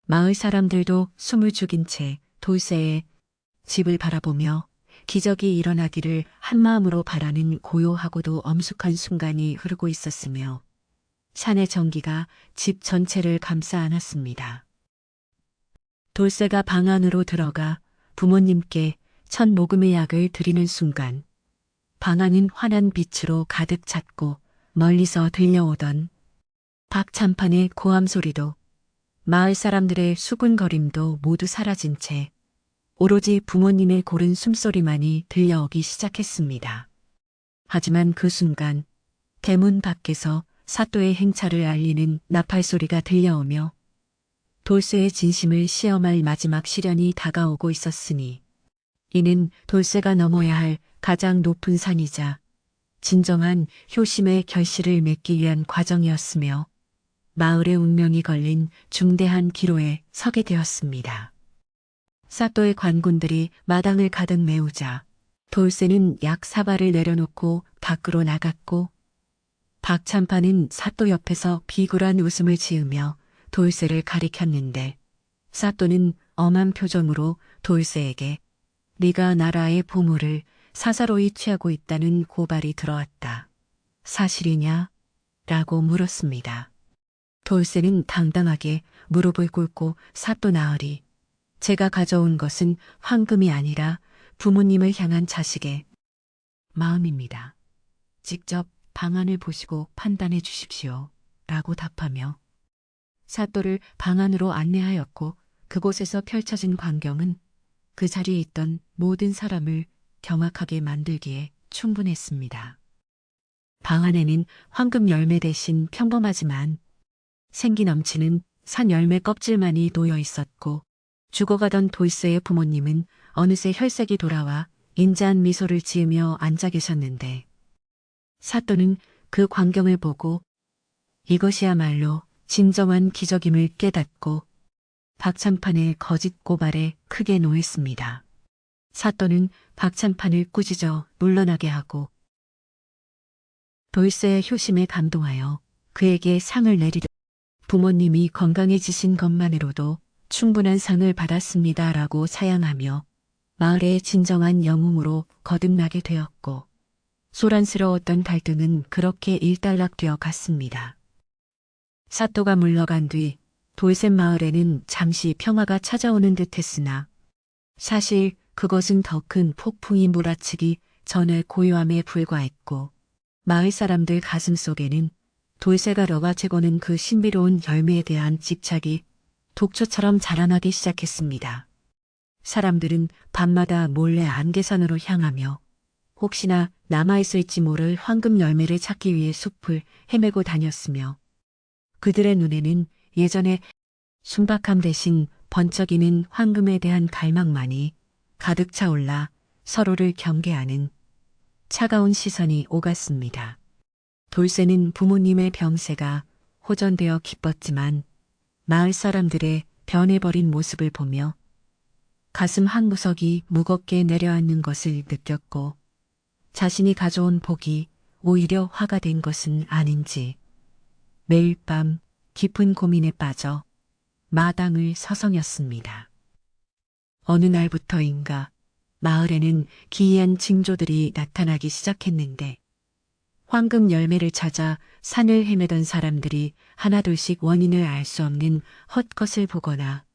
마을 사람들도 숨을 죽인 채 돌쇠의 집을 바라보며 기적이 일어나기를 한마음으로 바라는 고요하고도 엄숙한 순간이 흐르고 있었으며 산의 전기가 집 전체를 감싸 안았습니다. 돌쇠가 방 안으로 들어가 부모님께 첫 모금의 약을 드리는 순간 방 안은 환한 빛으로 가득 찼고 멀리서 들려오던 박찬판의 고함 소리도 마을 사람들의 수군거림도 모두 사라진 채 오로지 부모님의 고른 숨소리만이 들려오기 시작했습니다. 하지만 그 순간 대문 밖에서 사또의 행차를 알리는 나팔 소리가 들려오며 돌쇠의 진심을 시험할 마지막 시련이 다가오고 있었으니 이는 돌쇠가 넘어야 할 가장 높은 산이자 진정한 효심의 결실을 맺기 위한 과정이었으며 마을의 운명이 걸린 중대한 기로에 서게 되었습니다. 사또의 관군들이 마당을 가득 메우자 돌쇠는 약 사발을 내려놓고 밖으로 나갔고 박찬판은 사또 옆에서 비굴한 웃음을 지으며 돌쇠를 가리켰는데 사또는 엄한 표정으로 돌쇠에게 네가 나라의 보물을 사사로이 취하고 있다는 고발이 들어왔다. 사실이냐? 라고 물었습니다. 돌쇠는 당당하게 무릎을 꿇고 사또 나으리 제가 가져온 것은 황금이 아니라 부모님을 향한 자식의 마음입니다. 직접 방안을 보시고 판단해 주십시오. 라고 답하며 사또를 방 안으로 안내하였고 그곳에서 펼쳐진 광경은 그 자리에 있던 모든 사람을 경악하게 만들기에 충분했습니다. 방 안에는 황금 열매 대신 평범하지만 생기 넘치는 산 열매 껍질만이 놓여 있었고 죽어가던 돌쇠의 부모님은 어느새 혈색이 돌아와 인자한 미소를 지으며 앉아 계셨는데 사또는 그 광경을 보고 이것이야말로 진정한 기적임을 깨닫고 박찬판의 거짓 고발에 크게 노했습니다. 사또는 박찬판을 꾸짖어 물러나게 하고 돌쇠의 효심에 감동하여 그에게 상을 내리려 부모님이 건강해지신 것만으로도 충분한 상을 받았습니다라고 사양하며 마을의 진정한 영웅으로 거듭나게 되었고 소란스러웠던 갈등은 그렇게 일단락되어 갔습니다. 사또가 물러간 뒤 돌쇠 마을에는 잠시 평화가 찾아오는 듯했으나 사실 그것은 더 큰 폭풍이 몰아치기 전의 고요함에 불과했고 마을 사람들 가슴 속에는 돌쇠가 러가채고는 그 신비로운 열매에 대한 집착이 독초처럼 자라나기 시작했습니다. 사람들은 밤마다 몰래 안개산으로 향하며 혹시나 남아있을지 모를 황금 열매를 찾기 위해 숲을 헤매고 다녔으며 그들의 눈에는 예전의 순박함 대신 번쩍이는 황금에 대한 갈망만이 가득 차올라 서로를 경계하는 차가운 시선이 오갔습니다. 돌쇠는 부모님의 병세가 호전되어 기뻤지만 마을 사람들의 변해버린 모습을 보며 가슴 한구석이 무겁게 내려앉는 것을 느꼈고 자신이 가져온 복이 오히려 화가 된 것은 아닌지 매일 밤 깊은 고민에 빠져 마당을 서성였습니다. 어느 날부터인가 마을에는 기이한 징조들이 나타나기 시작했는데 황금 열매를 찾아 산을 헤매던 사람들이 하나둘씩 원인을 알 수 없는 헛것을 보거나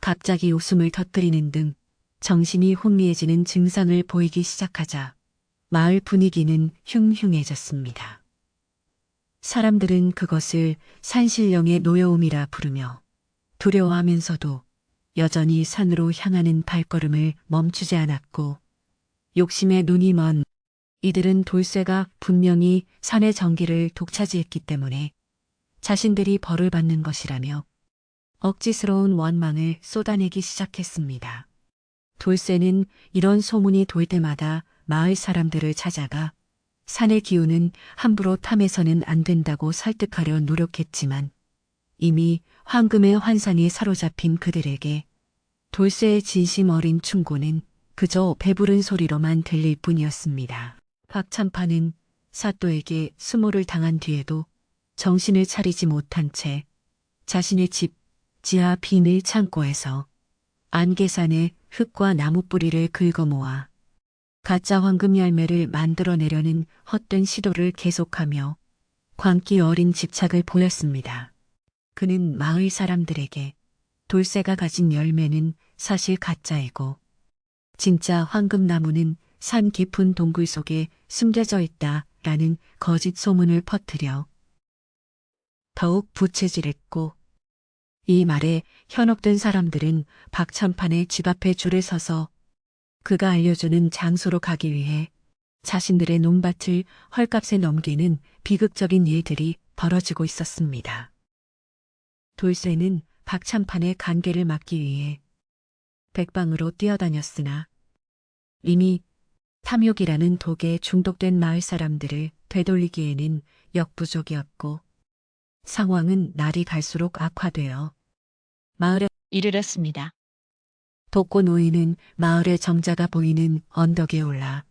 갑자기 웃음을 터뜨리는 등 정신이 혼미해지는 증상을 보이기 시작하자 마을 분위기는 흉흉해졌습니다. 사람들은 그것을 산신령의 노여움이라 부르며 두려워하면서도 여전히 산으로 향하는 발걸음을 멈추지 않았고 욕심에 눈이 먼 이들은 돌쇠가 분명히 산의 정기를 독차지했기 때문에 자신들이 벌을 받는 것이라며 억지스러운 원망을 쏟아내기 시작했습니다. 돌쇠는 이런 소문이 돌 때마다 마을 사람들을 찾아가 산의 기운은 함부로 탐해서는 안 된다고 설득하려 노력했지만 이미 황금의 환상에 사로잡힌 그들에게 돌쇠의 진심 어린 충고는 그저 배부른 소리로만 들릴 뿐이었습니다. 박찬판은 사또에게 수모를 당한 뒤에도 정신을 차리지 못한 채 자신의 집 지하 비밀 창고에서 안개산의 흙과 나무 뿌리를 긁어 모아 가짜 황금 열매를 만들어내려는 헛된 시도를 계속하며 광기 어린 집착을 보였습니다. 그는 마을 사람들에게 돌쇠가 가진 열매는 사실 가짜이고 진짜 황금나무는 산 깊은 동굴 속에 숨겨져 있다라는 거짓 소문을 퍼뜨려 더욱 부채질했고, 이 말에 현혹된 사람들은 박찬판의 집 앞에 줄을 서서 그가 알려주는 장소로 가기 위해 자신들의 논밭을 헐값에 넘기는 비극적인 일들이 벌어지고 있었습니다. 돌쇠는 박찬판의 간계를 막기 위해 백방으로 뛰어다녔으나 이미 탐욕이라는 독에 중독된 마을 사람들을 되돌리기에는 역부족이었고, 상황은 날이 갈수록 악화되어 마을에 이르렀습니다. 독고 노인은 마을의 정자가 보이는 언덕에 올라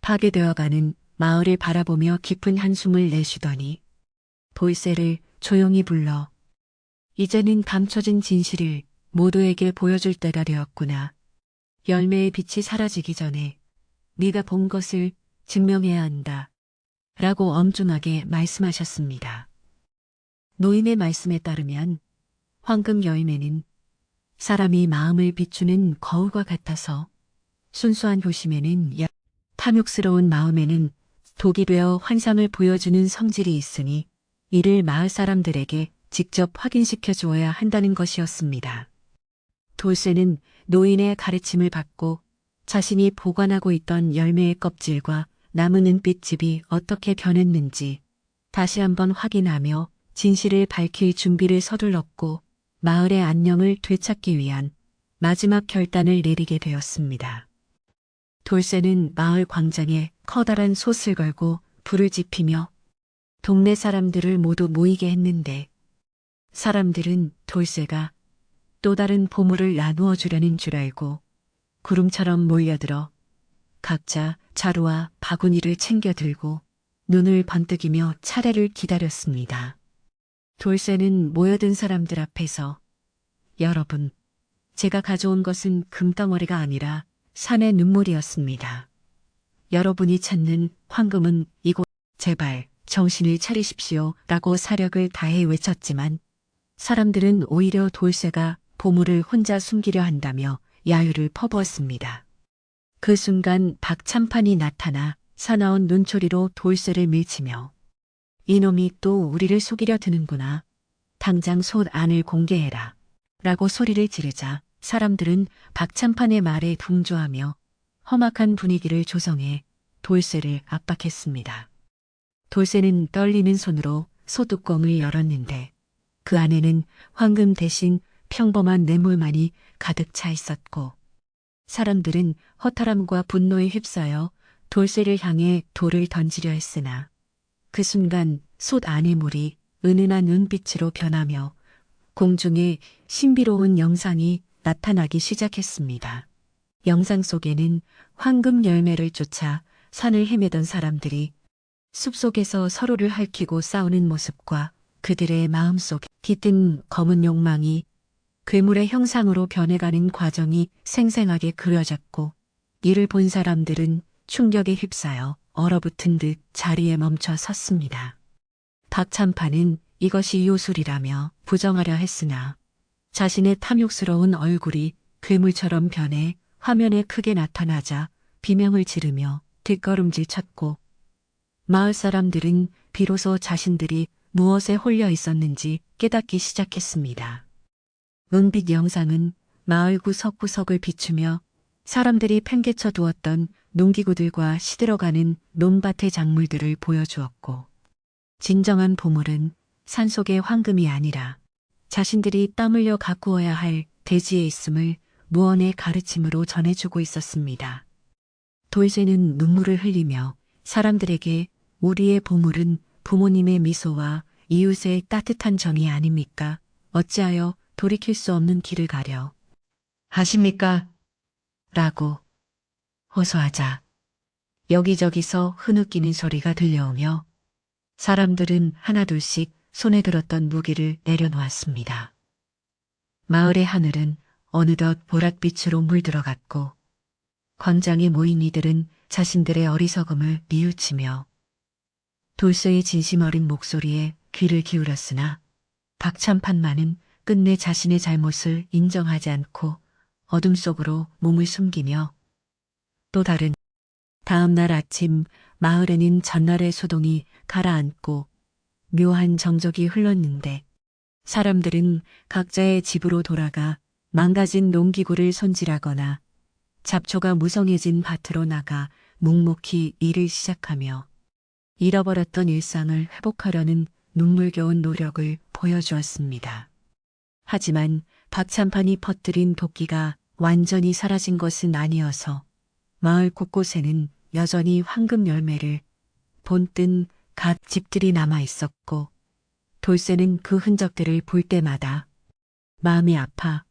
파괴되어가는 마을을 바라보며 깊은 한숨을 내쉬더니 돌쇠를 조용히 불러 이제는 감춰진 진실을 모두에게 보여줄 때가 되었구나. 열매의 빛이 사라지기 전에 네가 본 것을 증명해야 한다. 라고 엄중하게 말씀하셨습니다. 노인의 말씀에 따르면 황금 열매는 사람이 마음을 비추는 거울과 같아서 순수한 효심에는 탐욕스러운 마음에는 독이 되어 환상을 보여주는 성질이 있으니 이를 마을 사람들에게 직접 확인시켜 주어야 한다는 것이었습니다. 돌쇠는 노인의 가르침을 받고 자신이 보관하고 있던 열매의 껍질과 남은 은빛즙이 어떻게 변했는지 다시 한번 확인하며 진실을 밝힐 준비를 서둘렀고 마을의 안녕을 되찾기 위한 마지막 결단을 내리게 되었습니다. 돌쇠는 마을 광장에 커다란 솥을 걸고 불을 지피며 동네 사람들을 모두 모이게 했는데, 사람들은 돌쇠가 또 다른 보물을 나누어 주려는 줄 알고 구름처럼 몰려들어 각자 자루와 바구니를 챙겨 들고 눈을 번뜩이며 차례를 기다렸습니다. 돌쇠는 모여든 사람들 앞에서 여러분, 제가 가져온 것은 금덩어리가 아니라 산의 눈물이었습니다. 여러분이 찾는 황금은 이곳, 제발 정신을 차리십시오 라고 사력을 다해 외쳤지만 사람들은 오히려 돌쇠가 보물을 혼자 숨기려 한다며 야유를 퍼부었습니다. 그 순간 박찬판이 나타나 사나운 눈초리로 돌쇠를 밀치며 이놈이 또 우리를 속이려 드는구나. 당장 솥 안을 공개해라. 라고 소리를 지르자 사람들은 박찬판의 말에 동조하며 험악한 분위기를 조성해 돌쇠를 압박했습니다. 돌쇠는 떨리는 손으로 소뚜껑을 열었는데 그 안에는 황금 대신 평범한 뇌물만이 가득 차 있었고, 사람들은 허탈함과 분노에 휩싸여 돌쇠를 향해 돌을 던지려 했으나 그 순간 솥 안의 물이 은은한 은빛으로 변하며 공중에 신비로운 영상이 나타나기 시작했습니다. 영상 속에는 황금 열매를 쫓아 산을 헤매던 사람들이 숲속에서 서로를 핥히고 싸우는 모습과 그들의 마음속 깃든 검은 욕망이 괴물의 형상으로 변해가는 과정이 생생하게 그려졌고, 이를 본 사람들은 충격에 휩싸여 얼어붙은 듯 자리에 멈춰 섰습니다. 박찬판은 이것이 요술이라며 부정하려 했으나 자신의 탐욕스러운 얼굴이 괴물처럼 변해 화면에 크게 나타나자 비명을 지르며 뒷걸음질 쳤고, 마을 사람들은 비로소 자신들이 무엇에 홀려 있었는지 깨닫기 시작했습니다. 은빛 영상은 마을 구석구석을 비추며 사람들이 팽개쳐 두었던 농기구들과 시들어가는 논밭의 작물들을 보여주었고, 진정한 보물은 산속의 황금이 아니라 자신들이 땀 흘려 가꾸어야 할 대지에 있음을 무언의 가르침으로 전해주고 있었습니다. 돌쇠는 눈물을 흘리며 사람들에게 우리의 보물은 부모님의 미소와 이웃의 따뜻한 정이 아닙니까? 어찌하여 돌이킬 수 없는 길을 가려 하십니까? 라고 호소하자 여기저기서 흐느끼는 소리가 들려오며 사람들은 하나둘씩 손에 들었던 무기를 내려놓았습니다. 마을의 하늘은 어느덧 보랏빛으로 물들어갔고 광장에 모인 이들은 자신들의 어리석음을 뉘우치며 돌쇠의 진심 어린 목소리에 귀를 기울였으나 박찬판만은 끝내 자신의 잘못을 인정하지 않고 어둠 속으로 몸을 숨기며 또 다른 다음 날 아침 마을에는 전날의 소동이 가라앉고 묘한 정적이 흘렀는데 사람들은 각자의 집으로 돌아가 망가진 농기구를 손질하거나 잡초가 무성해진 밭으로 나가 묵묵히 일을 시작하며 잃어버렸던 일상을 회복하려는 눈물겨운 노력을 보여주었습니다. 하지만 박찬판이 퍼뜨린 도끼가 완전히 사라진 것은 아니어서 마을 곳곳에는 여전히 황금 열매를 본뜬 갓 집들이 남아 있었고 돌쇠는 그 흔적들을 볼 때마다 마음이 아파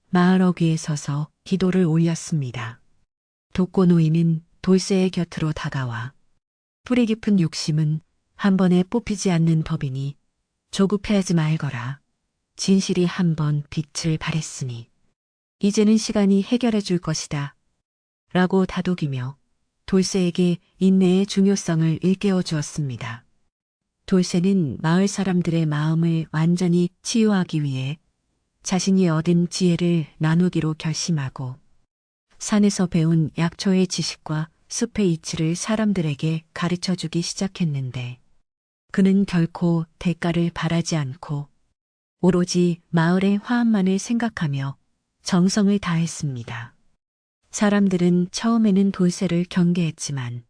마을 어귀에 서서 기도를 올렸습니다. 독고노인은 돌쇠의 곁으로 다가와 뿌리 깊은 욕심은 한 번에 뽑히지 않는 법이니 조급해하지 말거라. 진실이 한 번 빛을 발했으니 이제는 시간이 해결해 줄 것이다. 라고 다독이며 돌쇠에게 인내의 중요성을 일깨워 주었습니다. 돌쇠는 마을 사람들의 마음을 완전히 치유하기 위해 자신이 얻은 지혜를 나누기로 결심하고 산에서 배운 약초의 지식과 숲의 이치를 사람들에게 가르쳐 주기 시작했는데 그는 결코 대가를 바라지 않고 오로지 마을의 화합만을 생각하며 정성을 다했습니다. 사람들은 처음에는 돌쇠를 경계했지만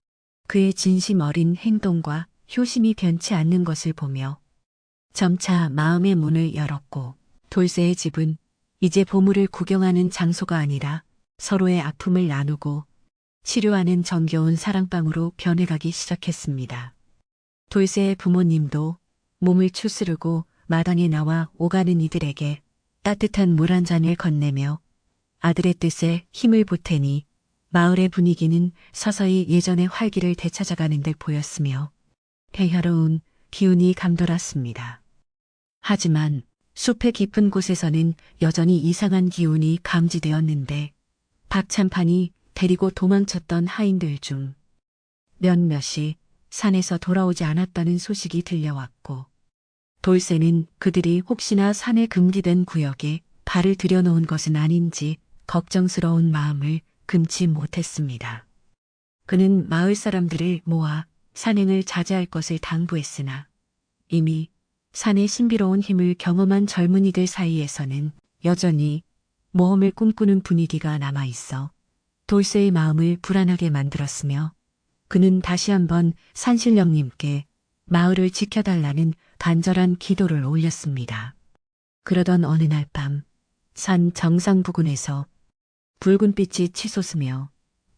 그의 진심 어린 행동과 효심이 변치 않는 것을 보며 점차 마음의 문을 열었고 돌쇠의 집은 이제 보물을 구경하는 장소가 아니라 서로의 아픔을 나누고 치료하는 정겨운 사랑방으로 변해가기 시작했습니다. 돌쇠의 부모님도 몸을 추스르고 마당에 나와 오가는 이들에게 따뜻한 물 한 잔을 건네며 아들의 뜻에 힘을 보태니 마을의 분위기는 서서히 예전의 활기를 되찾아가는 듯 보였으며 평화로운 기운이 감돌았습니다. 하지만 숲의 깊은 곳에서는 여전히 이상한 기운이 감지되었는데 박찬판이 데리고 도망쳤던 하인들 중 몇몇이 산에서 돌아오지 않았다는 소식이 들려왔고 돌쇠는 그들이 혹시나 산에 금기된 구역에 발을 들여놓은 것은 아닌지 걱정스러운 마음을 금치 못했습니다. 그는 마을 사람들을 모아 산행을 자제할 것을 당부했으나 이미 산의 신비로운 힘을 경험한 젊은이들 사이에서는 여전히 모험을 꿈꾸는 분위기가 남아있어 돌쇠의 마음을 불안하게 만들었으며 그는 다시 한번 산신령님께 마을을 지켜달라는 간절한 기도를 올렸습니다. 그러던 어느 날 밤 산 정상 부근에서 붉은 빛이 치솟으며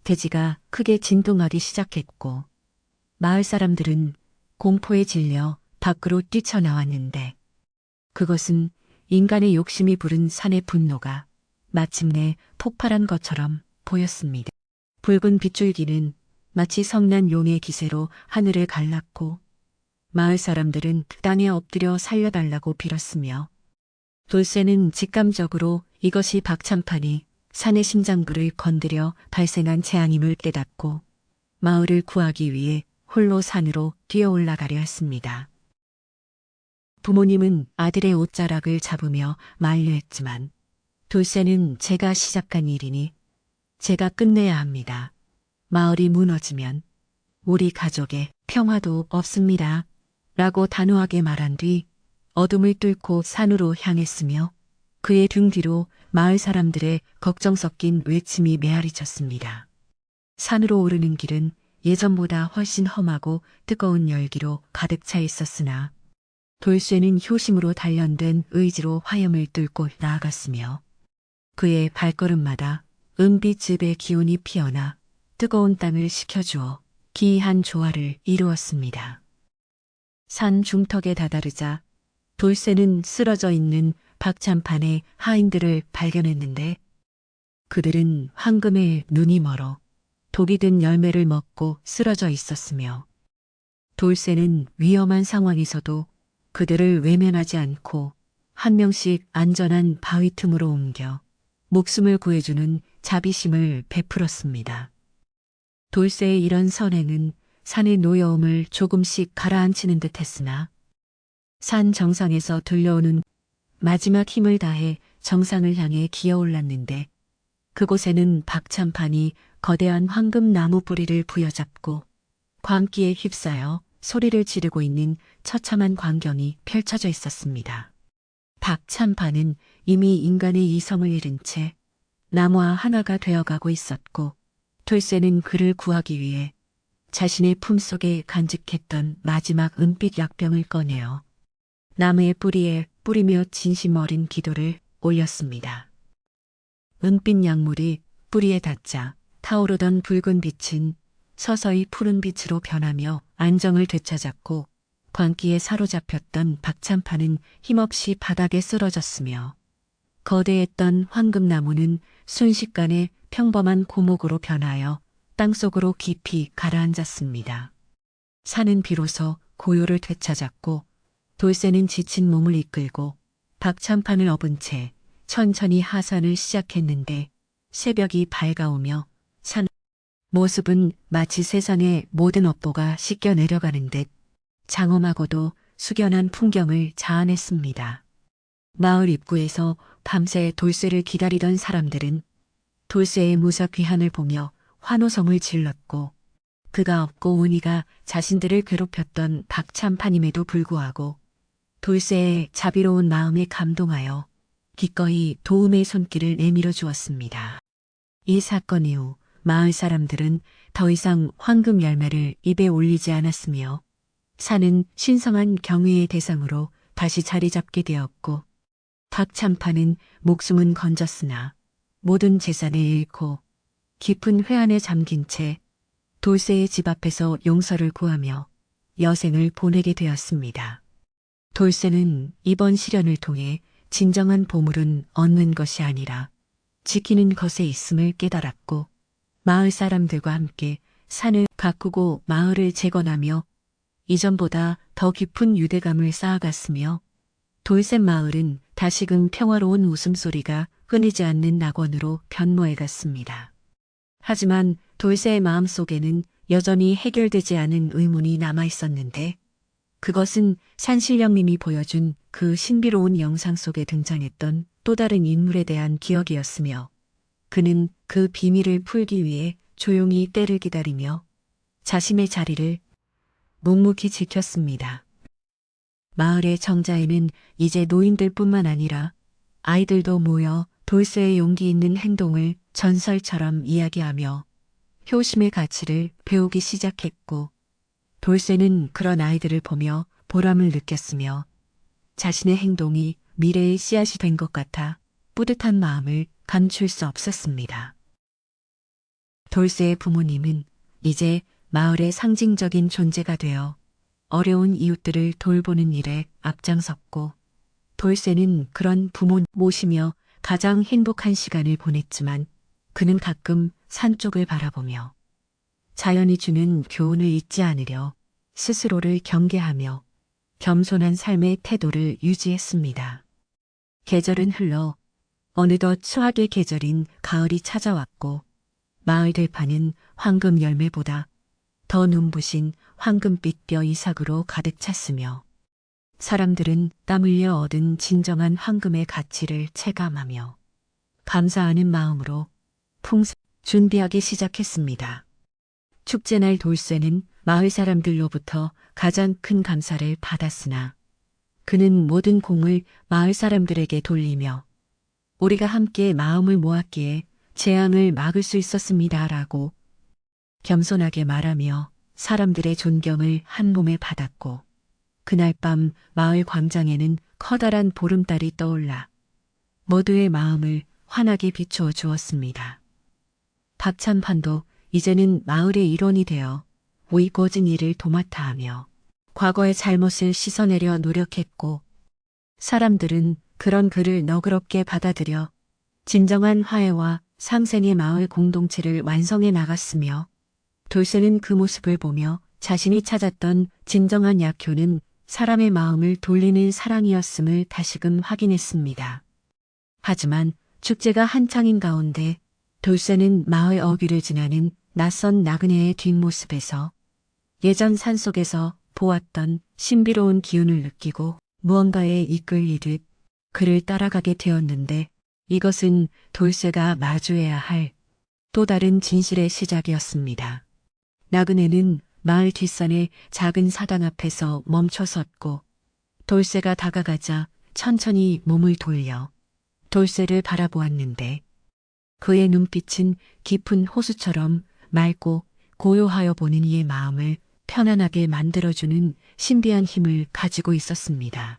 대지가 크게 진동하기 시작했고 마을 사람들은 공포에 질려 밖으로 뛰쳐나왔는데 그것은 인간의 욕심이 부른 산의 분노가 마침내 폭발한 것처럼 보였습니다. 붉은 빗줄기는 마치 성난 용의 기세로 하늘을 갈랐고 마을 사람들은 땅에 엎드려 살려달라고 빌었으며 돌쇠는 직감적으로 이것이 박찬판이 산의 심장부를 건드려 발생한 재앙임을 깨닫고 마을을 구하기 위해 홀로 산으로 뛰어 올라가려 했습니다. 부모님은 아들의 옷자락을 잡으며 만류했지만 돌쇠는 제가 시작한 일이니 제가 끝내야 합니다. 마을이 무너지면 우리 가족의 평화도 없습니다. 라고 단호하게 말한 뒤 어둠을 뚫고 산으로 향했으며 그의 등 뒤로 마을 사람들의 걱정 섞인 외침이 메아리쳤습니다. 산으로 오르는 길은 예전보다 훨씬 험하고 뜨거운 열기로 가득 차 있었으나 돌쇠는 효심으로 단련된 의지로 화염을 뚫고 나아갔으며 그의 발걸음마다 은빛즙의 기운이 피어나 뜨거운 땅을 식혀주어 기이한 조화를 이루었습니다. 산 중턱에 다다르자 돌쇠는 쓰러져 있는 박찬판의 하인들을 발견했는데 그들은 황금에 눈이 멀어 독이 든 열매를 먹고 쓰러져 있었으며 돌쇠는 위험한 상황에서도 그들을 외면하지 않고 한 명씩 안전한 바위 틈으로 옮겨 목숨을 구해주는 자비심을 베풀었습니다. 돌쇠의 이런 선행은 산의 노여움을 조금씩 가라앉히는 듯 했으나 산 정상에서 들려오는 마지막 힘을 다해 정상을 향해 기어올랐는데 그곳에는 박찬판이 거대한 황금 나무 뿌리를 부여잡고 광기에 휩싸여 소리를 지르고 있는 처참한 광경이 펼쳐져 있었습니다. 박참판은 이미 인간의 이성을 잃은 채 나무와 하나가 되어가고 있었고 돌쇠는 그를 구하기 위해 자신의 품속에 간직했던 마지막 은빛 약병을 꺼내어 나무의 뿌리에 뿌리며 진심 어린 기도를 올렸습니다. 은빛 약물이 뿌리에 닿자 타오르던 붉은 빛은 서서히 푸른 빛으로 변하며 안정을 되찾았고 광기에 사로잡혔던 박참판은 힘없이 바닥에 쓰러졌으며 거대했던 황금나무는 순식간에 평범한 고목으로 변하여 땅속으로 깊이 가라앉았습니다. 산은 비로소 고요를 되찾았고 돌쇠는 지친 몸을 이끌고 박참판을 업은 채 천천히 하산을 시작했는데 새벽이 밝아오며 산 모습은 마치 세상의 모든 업보가 씻겨 내려가는 듯 장엄하고도 숙연한 풍경을 자아냈습니다. 마을 입구에서 밤새 돌쇠를 기다리던 사람들은 돌쇠의 무사귀환을 보며 환호성을 질렀고 그가 없고 운이가 자신들을 괴롭혔던 박참판임에도 불구하고 돌쇠의 자비로운 마음에 감동하여 기꺼이 도움의 손길을 내밀어 주었습니다. 이 사건 이후 마을 사람들은 더 이상 황금 열매를 입에 올리지 않았으며 산은 신성한 경외의 대상으로 다시 자리 잡게 되었고 박참판은 목숨은 건졌으나 모든 재산을 잃고 깊은 회한에 잠긴 채 돌쇠의 집 앞에서 용서를 구하며 여생을 보내게 되었습니다. 돌쇠는 이번 시련을 통해 진정한 보물은 얻는 것이 아니라 지키는 것에 있음을 깨달았고 마을 사람들과 함께 산을 가꾸고 마을을 재건하며 이전보다 더 깊은 유대감을 쌓아갔으며 돌쇠 마을은 다시금 평화로운 웃음소리가 끊이지 않는 낙원으로 변모해갔습니다. 하지만 돌쇠의 마음속에는 여전히 해결되지 않은 의문이 남아있었는데 그것은 산신령님이 보여준 그 신비로운 영상 속에 등장했던 또 다른 인물에 대한 기억이었으며 그는 그 비밀을 풀기 위해 조용히 때를 기다리며 자신의 자리를 묵묵히 지켰습니다. 마을의 정자에는 이제 노인들뿐만 아니라 아이들도 모여 돌쇠의 용기 있는 행동을 전설처럼 이야기하며 효심의 가치를 배우기 시작했고 돌쇠는 그런 아이들을 보며 보람을 느꼈으며 자신의 행동이 미래의 씨앗이 된 것 같아 뿌듯한 마음을 감출 수 없었습니다. 돌쇠의 부모님은 이제 마을의 상징적인 존재가 되어 어려운 이웃들을 돌보는 일에 앞장섰고 돌쇠는 그런 부모 모시며 가장 행복한 시간을 보냈지만 그는 가끔 산 쪽을 바라보며 자연이 주는 교훈을 잊지 않으려 스스로를 경계하며 겸손한 삶의 태도를 유지했습니다. 계절은 흘러 어느덧 수확의 계절인 가을이 찾아왔고 마을 들판은 황금 열매보다 더 눈부신 황금빛 뼈 이삭으로 가득 찼으며 사람들은 땀 흘려 얻은 진정한 황금의 가치를 체감하며 감사하는 마음으로 풍습 준비하기 시작했습니다. 축제날 돌쇠는 마을 사람들로부터 가장 큰 감사를 받았으나 그는 모든 공을 마을 사람들에게 돌리며 우리가 함께 마음을 모았기에 재앙을 막을 수 있었습니다라고 겸손하게 말하며 사람들의 존경을 한 몸에 받았고 그날 밤 마을 광장에는 커다란 보름달이 떠올라 모두의 마음을 환하게 비추어 주었습니다. 박참판도 이제는 마을의 일원이 되어 오이고진 일을 도맡아 하며 과거의 잘못을 씻어내려 노력했고 사람들은 그런 그를 너그럽게 받아들여 진정한 화해와 상생의 마을 공동체를 완성해 나갔으며 돌쇠는 그 모습을 보며 자신이 찾았던 진정한 약효는 사람의 마음을 돌리는 사랑이었음을 다시금 확인했습니다. 하지만 축제가 한창인 가운데 돌쇠는 마을 어귀를 지나는 낯선 나그네의 뒷모습에서 예전 산속에서 보았던 신비로운 기운을 느끼고 무언가에 이끌리듯 그를 따라가게 되었는데 이것은 돌쇠가 마주해야 할 또 다른 진실의 시작이었습니다. 나그네는 마을 뒷산의 작은 사당 앞에서 멈춰 섰고 돌쇠가 다가가자 천천히 몸을 돌려 돌쇠를 바라보았는데 그의 눈빛은 깊은 호수처럼 맑고 고요하여 보는 이의 마음을 편안하게 만들어주는 신비한 힘을 가지고 있었습니다.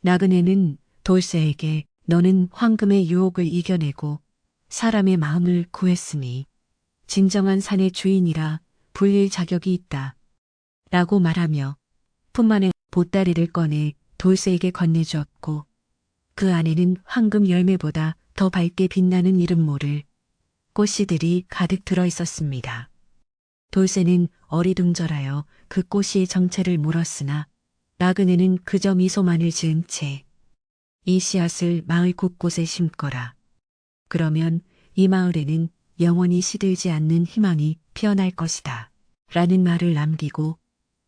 나그네는 돌쇠에게 너는 황금의 유혹을 이겨내고 사람의 마음을 구했으니 진정한 산의 주인이라 불릴 자격이 있다. 라고 말하며 품안에 보따리를 꺼내 돌쇠에게 건네주었고 그 안에는 황금 열매보다 더 밝게 빛나는 이름 모를 꽃씨들이 가득 들어 있었습니다. 돌쇠는 어리둥절하여 그 꽃이 정체를 물었으나 나그네는 그저 미소만을 지은 채 이 씨앗을 마을 곳곳에 심거라. 그러면 이 마을에는 영원히 시들지 않는 희망이 피어날 것이다. 라는 말을 남기고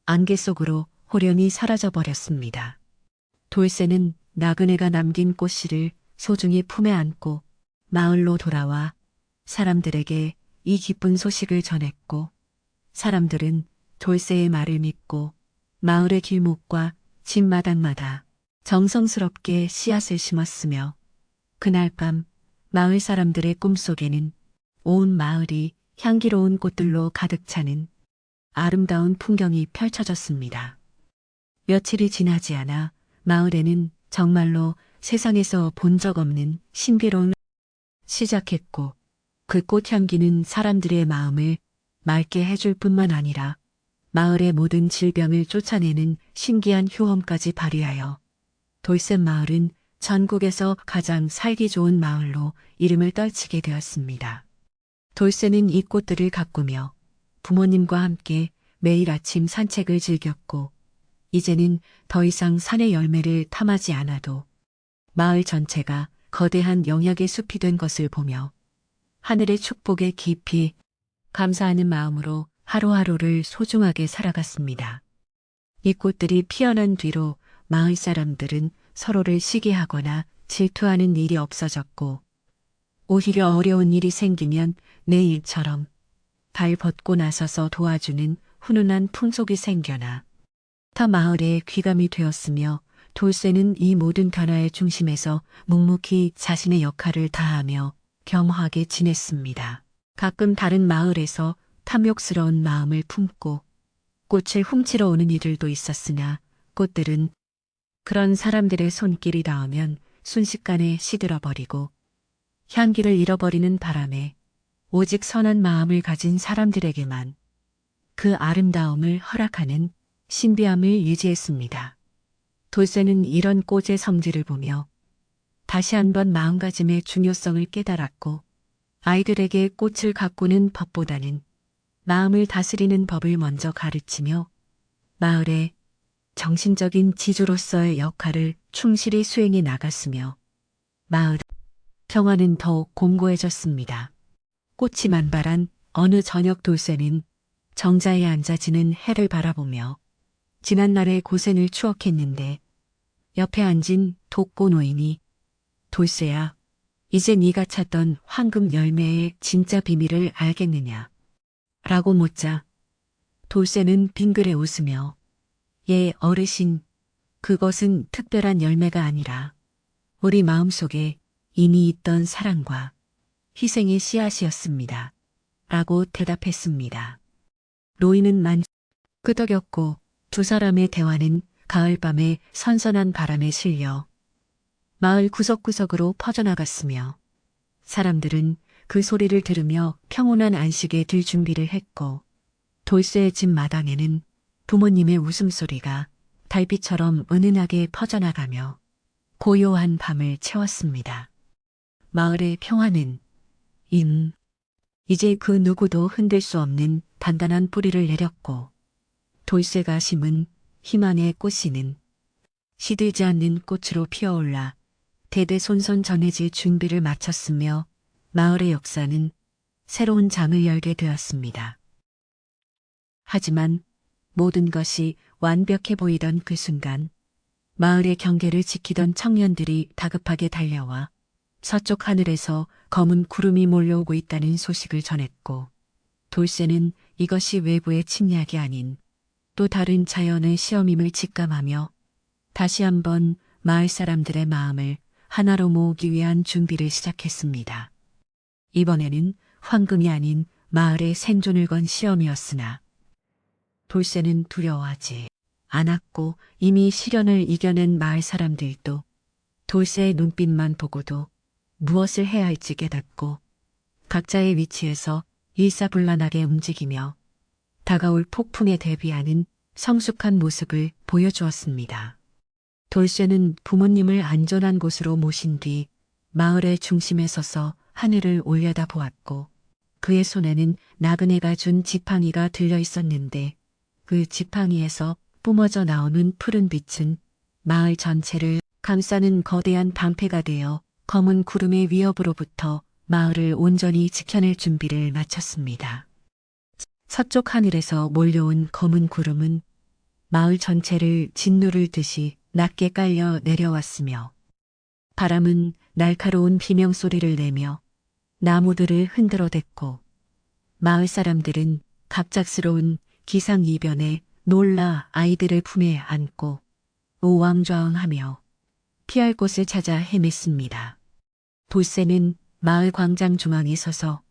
안개 속으로 호련히 사라져버렸습니다. 돌쇠는 나그네가 남긴 꽃씨를 소중히 품에 안고 마을로 돌아와 사람들에게 이 기쁜 소식을 전했고 사람들은 돌쇠의 말을 믿고 마을의 길목과 집마당마다 정성스럽게 씨앗을 심었으며 그날 밤 마을 사람들의 꿈속에는 온 마을이 향기로운 꽃들로 가득 차는 아름다운 풍경이 펼쳐졌습니다. 며칠이 지나지 않아 마을에는 정말로 세상에서 본 적 없는 신비로운 시작했고 그 꽃향기는 사람들의 마음을 맑게 해줄 뿐만 아니라 마을의 모든 질병을 쫓아내는 신기한 효험까지 발휘하여 돌쇠 마을은 전국에서 가장 살기 좋은 마을로 이름을 떨치게 되었습니다. 돌쇠는 이 꽃들을 가꾸며 부모님과 함께 매일 아침 산책을 즐겼고 이제는 더 이상 산의 열매를 탐하지 않아도 마을 전체가 거대한 영약의 숲이 된 것을 보며 하늘의 축복에 깊이 감사하는 마음으로 하루하루를 소중하게 살아갔습니다. 이 꽃들이 피어난 뒤로 마을 사람들은 서로를 시기하거나 질투하는 일이 없어졌고 오히려 어려운 일이 생기면 내 일처럼 발 벗고 나서서 도와주는 훈훈한 풍속이 생겨나 타 마을의 귀감이 되었으며 돌쇠는 이 모든 변화의 중심에서 묵묵히 자신의 역할을 다하며 겸허하게 지냈습니다. 가끔 다른 마을에서 탐욕스러운 마음을 품고 꽃을 훔치러 오는 이들도 있었으나 꽃들은 그런 사람들의 손길이 닿으면 순식간에 시들어버리고 향기를 잃어버리는 바람에 오직 선한 마음을 가진 사람들에게만 그 아름다움을 허락하는 신비함을 유지했습니다. 돌쇠는 이런 꽃의 성질을 보며 다시 한번 마음가짐의 중요성을 깨달았고 아이들에게 꽃을 가꾸는 법보다는 마음을 다스리는 법을 먼저 가르치며 마을의 정신적인 지주로서의 역할을 충실히 수행해 나갔으며 마을 평화는 더욱 공고해졌습니다. 꽃이 만발한 어느 저녁 돌쇠는 정자에 앉아 지는 해를 바라보며 지난날의 고생을 추억했는데 옆에 앉은 독고 노인이 돌쇠야, 이제 네가 찾던 황금 열매의 진짜 비밀을 알겠느냐? 라고 묻자 돌쇠는 빙그레 웃으며 예, 어르신, 그것은 특별한 열매가 아니라 우리 마음속에 이미 있던 사랑과 희생의 씨앗이었습니다. 라고 대답했습니다. 노인은 끄덕였고 두 사람의 대화는 가을밤의 선선한 바람에 실려 마을 구석구석으로 퍼져나갔으며 사람들은 그 소리를 들으며 평온한 안식에 들 준비를 했고 돌쇠의 집 마당에는 부모님의 웃음소리가 달빛처럼 은은하게 퍼져나가며 고요한 밤을 채웠습니다. 마을의 평화는 이제 그 누구도 흔들 수 없는 단단한 뿌리를 내렸고 돌쇠가 심은 희망의 꽃씨는 시들지 않는 꽃으로 피어올라 대대손손 전해질 준비를 마쳤으며 마을의 역사는 새로운 장을 열게 되었습니다. 하지만 모든 것이 완벽해 보이던 그 순간 마을의 경계를 지키던 청년들이 다급하게 달려와 서쪽 하늘에서 검은 구름이 몰려오고 있다는 소식을 전했고, 돌쇠는 이것이 외부의 침략이 아닌 또 다른 자연의 시험임을 직감하며 다시 한번 마을 사람들의 마음을 하나로 모으기 위한 준비를 시작했습니다. 이번에는 황금이 아닌 마을의 생존을 건 시험이었으나 돌쇠는 두려워하지 않았고 이미 시련을 이겨낸 마을 사람들도 돌쇠의 눈빛만 보고도 무엇을 해야 할지 깨닫고 각자의 위치에서 일사불란하게 움직이며 다가올 폭풍에 대비하는 성숙한 모습을 보여주었습니다. 돌쇠는 부모님을 안전한 곳으로 모신 뒤 마을의 중심에 서서 하늘을 올려다 보았고 그의 손에는 나그네가 준 지팡이가 들려 있었는데 그 지팡이에서 뿜어져 나오는 푸른 빛은 마을 전체를 감싸는 거대한 방패가 되어 검은 구름의 위협으로부터 마을을 온전히 지켜낼 준비를 마쳤습니다. 서쪽 하늘에서 몰려온 검은 구름은 마을 전체를 짓누를 듯이 낮게 깔려 내려왔으며 바람은 날카로운 비명소리를 내며 나무들을 흔들어댔고 마을 사람들은 갑작스러운 기상이변에 놀라 아이들을 품에 안고 우왕좌왕하며 피할 곳을 찾아 헤맸습니다. 돌쇠는 마을 광장 중앙에 서서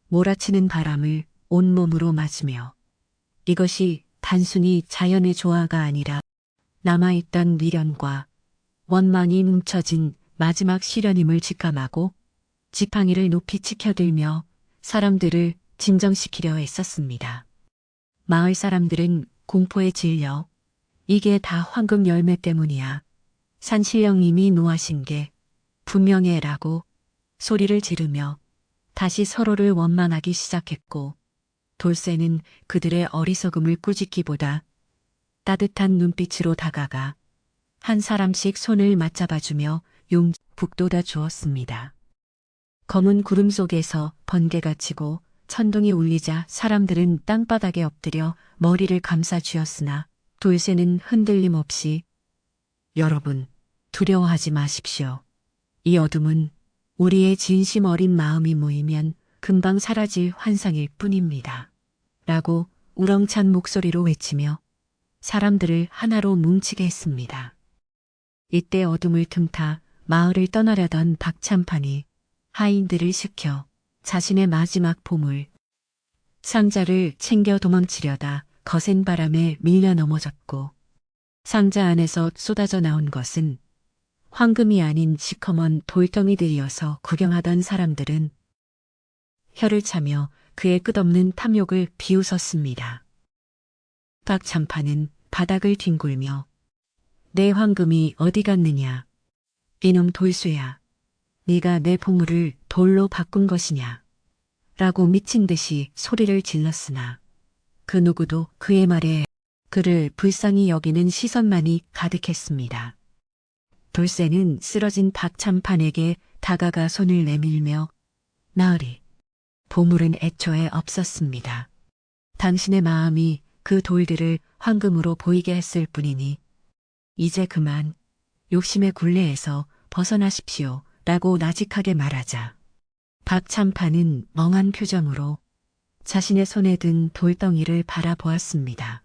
몰아치는 바람을 온몸으로 맞으며 이것이 단순히 자연의 조화가 아니라 남아있던 미련과 원망이 뭉쳐진 마지막 시련임을 직감하고 지팡이를 높이 치켜들며 사람들을 진정시키려 애썼습니다. 마을 사람들은 공포에 질려 이게 다 황금 열매 때문이야. 산신령님이 노하신 게 분명해라고 소리를 지르며 다시 서로를 원망하기 시작했고 돌쇠는 그들의 어리석음을 꾸짖기보다 따뜻한 눈빛으로 다가가 한 사람씩 손을 맞잡아주며 북돋아 주었습니다. 검은 구름 속에서 번개가 치고 천둥이 울리자 사람들은 땅바닥에 엎드려 머리를 감싸 쥐었으나 돌쇠는 흔들림 없이 여러분, 두려워하지 마십시오. 이 어둠은 우리의 진심 어린 마음이 모이면 금방 사라질 환상일 뿐입니다. 라고 우렁찬 목소리로 외치며 사람들을 하나로 뭉치게 했습니다. 이때 어둠을 틈타 마을을 떠나려던 박참판이 하인들을 시켜 자신의 마지막 보물, 상자를 챙겨 도망치려다 거센 바람에 밀려 넘어졌고 상자 안에서 쏟아져 나온 것은 황금이 아닌 시커먼 돌덩이들이어서 구경하던 사람들은 혀를 차며 그의 끝없는 탐욕을 비웃었습니다. 박참판은 바닥을 뒹굴며 내 황금이 어디 갔느냐. 이놈 돌쇠야. 네가 내 보물을 돌로 바꾼 것이냐. 라고 미친 듯이 소리를 질렀으나 그 누구도 그의 말에 그를 불쌍히 여기는 시선만이 가득했습니다. 돌쇠는 쓰러진 박참판에게 다가가 손을 내밀며 나으리, 보물은 애초에 없었습니다. 당신의 마음이 그 돌들을 황금으로 보이게 했을 뿐이니 이제 그만 욕심의 굴레에서 벗어나십시오 라고 나직하게 말하자 박참판은 멍한 표정으로 자신의 손에 든 돌덩이를 바라보았습니다.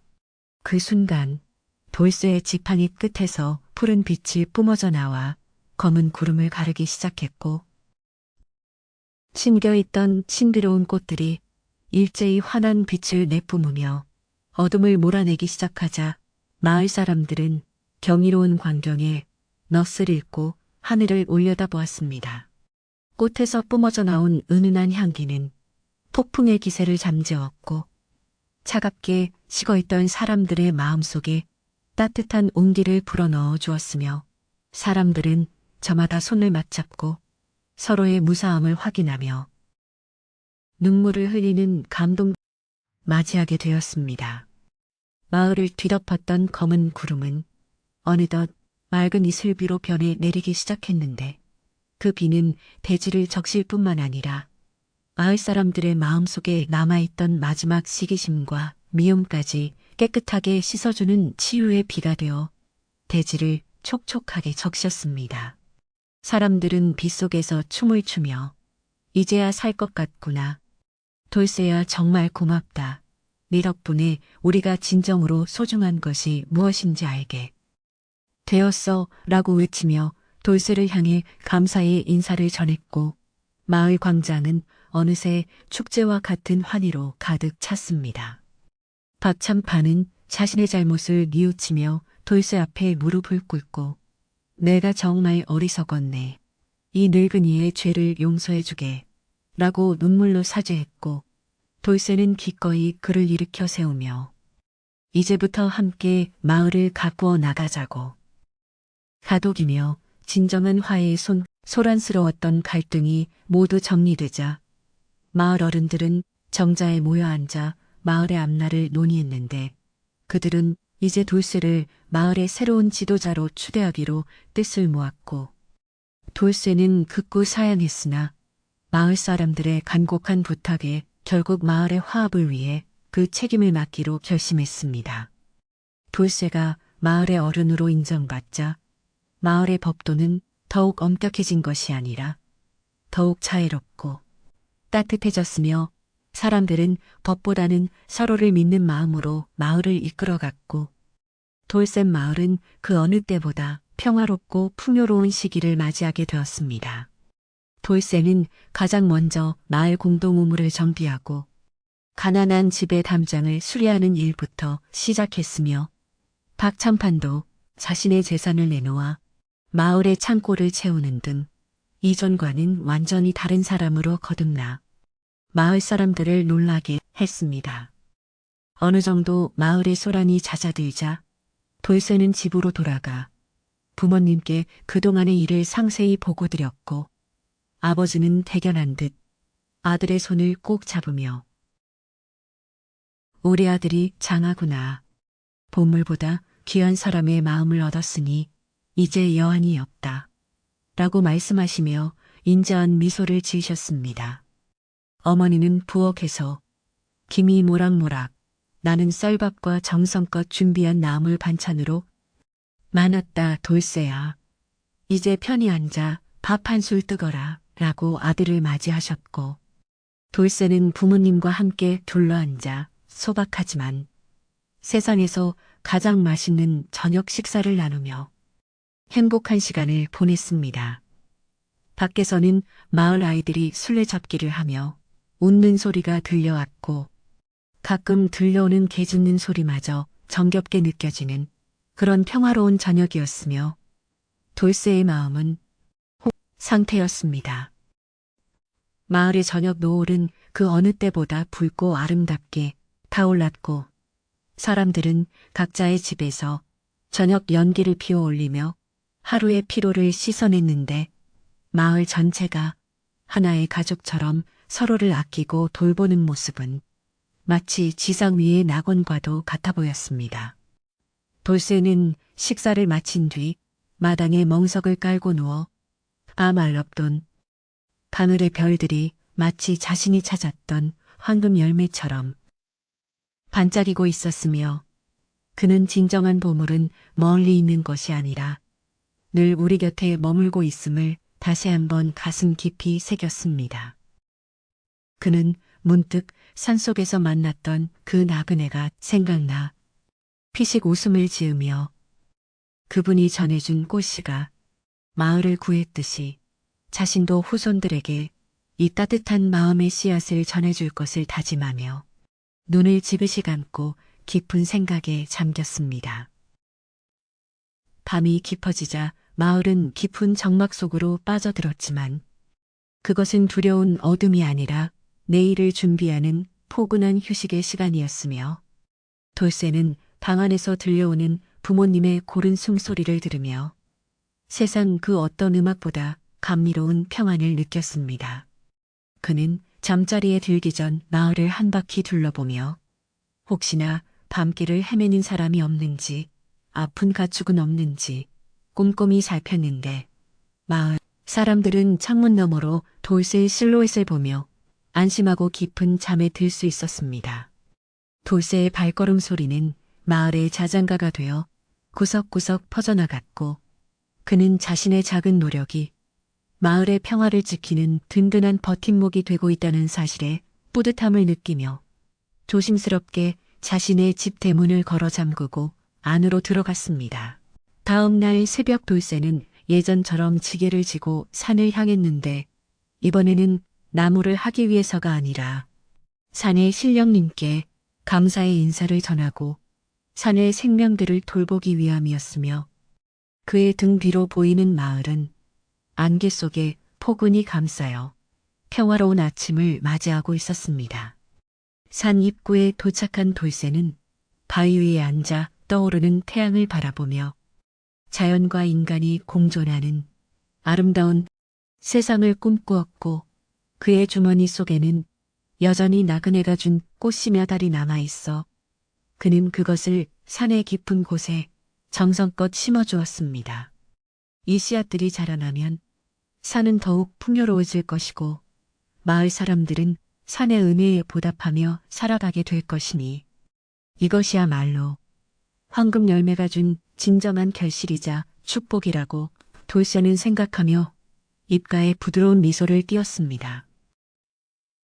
그 순간 돌쇠의 지팡이 끝에서 푸른 빛이 뿜어져 나와 검은 구름을 가르기 시작했고 심겨있던 싱그러운 꽃들이 일제히 환한 빛을 내뿜으며 어둠을 몰아내기 시작하자 마을 사람들은 경이로운 광경에 넋을 잃고 하늘을 올려다보았습니다. 꽃에서 뿜어져 나온 은은한 향기는 폭풍의 기세를 잠재웠고 차갑게 식어있던 사람들의 마음속에 따뜻한 온기를 불어넣어 주었으며 사람들은 저마다 손을 맞잡고 서로의 무사함을 확인하며 눈물을 흘리는 감동 맞이하게 되었습니다. 마을을 뒤덮었던 검은 구름은 어느덧 맑은 이슬비로 변해 내리기 시작했는데 그 비는 대지를 적실 뿐만 아니라 마을 사람들의 마음속에 남아있던 마지막 시기심과 미움까지 깨끗하게 씻어주는 치유의 비가 되어 대지를 촉촉하게 적셨습니다. 사람들은 빗속에서 춤을 추며 이제야 살 것 같구나. 돌쇠야 정말 고맙다. 네 덕분에 우리가 진정으로 소중한 것이 무엇인지 알게 되었어 라고 외치며 돌쇠를 향해 감사의 인사를 전했고 마을 광장은 어느새 축제와 같은 환희로 가득 찼습니다. 박참판은 자신의 잘못을 뉘우치며 돌쇠 앞에 무릎을 꿇고 내가 정말 어리석었네. 이 늙은이의 죄를 용서해주게 라고 눈물로 사죄했고 돌쇠는 기꺼이 그를 일으켜 세우며 이제부터 함께 마을을 가꾸어 나가자고 가독이며 진정한 화해의 소란스러웠던 갈등이 모두 정리되자 마을 어른들은 정자에 모여 앉아 마을의 앞날을 논의했는데 그들은 이제 돌쇠를 마을의 새로운 지도자로 추대하기로 뜻을 모았고 돌쇠는 극구 사양했으나 마을 사람들의 간곡한 부탁에 결국 마을의 화합을 위해 그 책임을 맡기로 결심했습니다. 돌쇠가 마을의 어른으로 인정받자 마을의 법도는 더욱 엄격해진 것이 아니라 더욱 자애롭고 따뜻해졌으며 사람들은 법보다는 서로를 믿는 마음으로 마을을 이끌어갔고 돌쇠 마을은 그 어느 때보다 평화롭고 풍요로운 시기를 맞이하게 되었습니다. 돌쇠는 가장 먼저 마을 공동 우물을 정비하고 가난한 집의 담장을 수리하는 일부터 시작했으며 박참판도 자신의 재산을 내놓아 마을의 창고를 채우는 등 이전과는 완전히 다른 사람으로 거듭나 마을 사람들을 놀라게 했습니다. 어느 정도 마을의 소란이 잦아들자 돌쇠는 집으로 돌아가 부모님께 그동안의 일을 상세히 보고드렸고 아버지는 대견한 듯 아들의 손을 꼭 잡으며 우리 아들이 장하구나. 보물보다 귀한 사람의 마음을 얻었으니 이제 여한이 없다. 라고 말씀하시며 인자한 미소를 지으셨습니다. 어머니는 부엌에서 김이 모락모락 나는 쌀밥과 정성껏 준비한 나물 반찬으로 많았다 돌쇠야. 이제 편히 앉아 밥 한 술 뜨거라 라고 아들을 맞이하셨고 돌쇠는 부모님과 함께 둘러앉아 소박하지만 세상에서 가장 맛있는 저녁 식사를 나누며 행복한 시간을 보냈습니다. 밖에서는 마을 아이들이 술래잡기를 하며 웃는 소리가 들려왔고 가끔 들려오는 개 짖는 소리마저 정겹게 느껴지는 그런 평화로운 저녁이었으며 돌쇠의 마음은 상태였습니다. 마을의 저녁 노을은 그 어느 때보다 붉고 아름답게 타올랐고 사람들은 각자의 집에서 저녁 연기를 피워 올리며 하루의 피로를 씻어냈는데 마을 전체가 하나의 가족처럼 서로를 아끼고 돌보는 모습은 마치 지상 위의 낙원과도 같아 보였습니다. 돌쇠는 식사를 마친 뒤 마당에 멍석을 깔고 누워 아말럽돈 하늘의 별들이 마치 자신이 찾았던 황금 열매처럼 반짝이고 있었으며 그는 진정한 보물은 멀리 있는 것이 아니라 늘 우리 곁에 머물고 있음을 다시 한번 가슴 깊이 새겼습니다. 그는 문득 산속에서 만났던 그 나그네가 생각나 피식 웃음을 지으며 그분이 전해준 꽃씨가 마을을 구했듯이 자신도 후손들에게 이 따뜻한 마음의 씨앗을 전해줄 것을 다짐하며 눈을 지그시 감고 깊은 생각에 잠겼습니다. 밤이 깊어지자 마을은 깊은 정막 속으로 빠져들었지만 그것은 두려운 어둠이 아니라 내일을 준비하는 포근한 휴식의 시간이었으며 돌쇠는 방 안에서 들려오는 부모님의 고른 숨소리를 들으며 세상 그 어떤 음악보다 감미로운 평안을 느꼈습니다. 그는 잠자리에 들기 전 마을을 한 바퀴 둘러보며 혹시나 밤길을 헤매는 사람이 없는지 아픈 가축은 없는지 꼼꼼히 살폈는데 마을 사람들은 창문 너머로 돌쇠의 실루엣을 보며 안심하고 깊은 잠에 들 수 있었습니다. 돌쇠의 발걸음 소리는 마을의 자장가가 되어 구석구석 퍼져나갔고 그는 자신의 작은 노력이 마을의 평화를 지키는 든든한 버팀목이 되고 있다는 사실에 뿌듯함을 느끼며 조심스럽게 자신의 집 대문을 걸어 잠그고 안으로 들어갔습니다. 다음 날 새벽 돌쇠는 예전처럼 지게를 지고 산을 향했는데 이번에는 나무를 하기 위해서가 아니라 산의 신령님께 감사의 인사를 전하고 산의 생명들을 돌보기 위함이었으며 그의 등 뒤로 보이는 마을은 안개 속에 포근히 감싸여 평화로운 아침을 맞이하고 있었습니다. 산 입구에 도착한 돌쇠는 바위 위에 앉아 떠오르는 태양을 바라보며 자연과 인간이 공존하는 아름다운 세상을 꿈꾸었고 그의 주머니 속에는 여전히 나그네가 준 꽃이며 달이 남아있어 그는 그것을 산의 깊은 곳에 정성껏 심어주었습니다. 이 씨앗들이 자라나면 산은 더욱 풍요로워질 것이고 마을 사람들은 산의 은혜에 보답하며 살아가게 될 것이니 이것이야말로 황금 열매가 준 진정한 결실이자 축복이라고 돌쇠는 생각하며 입가에 부드러운 미소를 띄었습니다.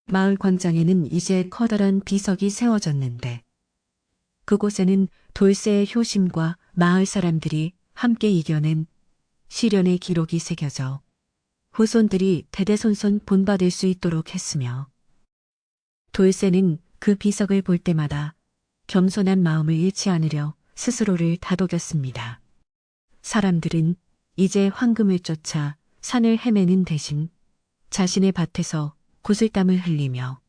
마을 광장에는 이제 커다란 비석이 세워졌는데 그곳에는 돌쇠의 효심과 마을 사람들이 함께 이겨낸 시련의 기록이 새겨져 후손들이 대대손손 본받을 수 있도록 했으며 돌쇠는 그 비석을 볼 때마다 겸손한 마음을 잃지 않으려 스스로를 다독였습니다. 사람들은 이제 황금을 쫓아 산을 헤매는 대신 자신의 밭에서 구슬땀을 흘리며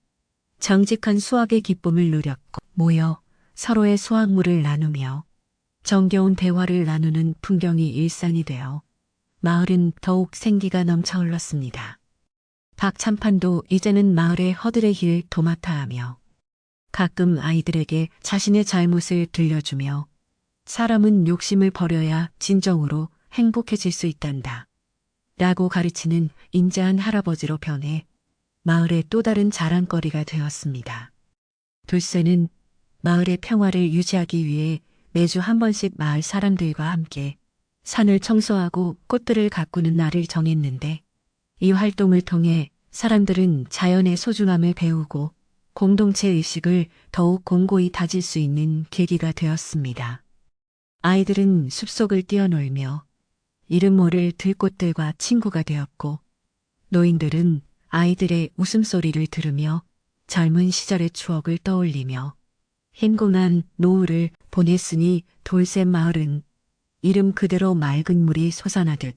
정직한 수확의 기쁨을 누렸고 모여 서로의 수확물을 나누며 정겨운 대화를 나누는 풍경이 일상이 되어 마을은 더욱 생기가 넘쳐 흘렀습니다. 박찬판도 이제는 마을의 허들의 힐을 도맡아 하며 가끔 아이들에게 자신의 잘못을 들려주며 사람은 욕심을 버려야 진정으로 행복해질 수 있단다 라고 가르치는 인자한 할아버지로 변해 마을의 또 다른 자랑거리가 되었습니다. 돌쇠는 마을의 평화를 유지하기 위해 매주 한 번씩 마을 사람들과 함께 산을 청소하고 꽃들을 가꾸는 날을 정했는데 이 활동을 통해 사람들은 자연의 소중함을 배우고 공동체 의식을 더욱 공고히 다질 수 있는 계기가 되었습니다. 아이들은 숲속을 뛰어놀며 이름 모를 들꽃들과 친구가 되었고 노인들은 아이들의 웃음소리를 들으며 젊은 시절의 추억을 떠올리며 행복한 노후를 보냈으니 돌쇠 마을은 이름 그대로 맑은 물이 솟아나듯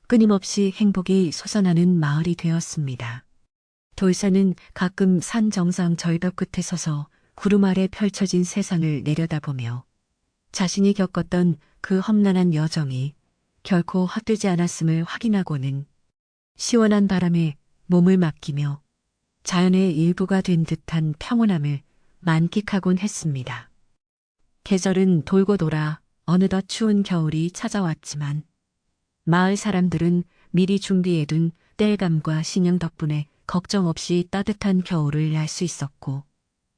끊임없이 행복이 솟아나는 마을이 되었습니다. 돌쇠는 가끔 산 정상 절벽 끝에 서서 구름 아래 펼쳐진 세상을 내려다보며 자신이 겪었던 그 험난한 여정이 결코 헛되지 않았음을 확인하고는 시원한 바람에 몸을 맡기며 자연의 일부가 된 듯한 평온함을 만끽하곤 했습니다. 계절은 돌고 돌아 어느덧 추운 겨울이 찾아왔지만 마을 사람들은 미리 준비해둔 땔감과 신형 덕분에 걱정 없이 따뜻한 겨울을 날 수 있었고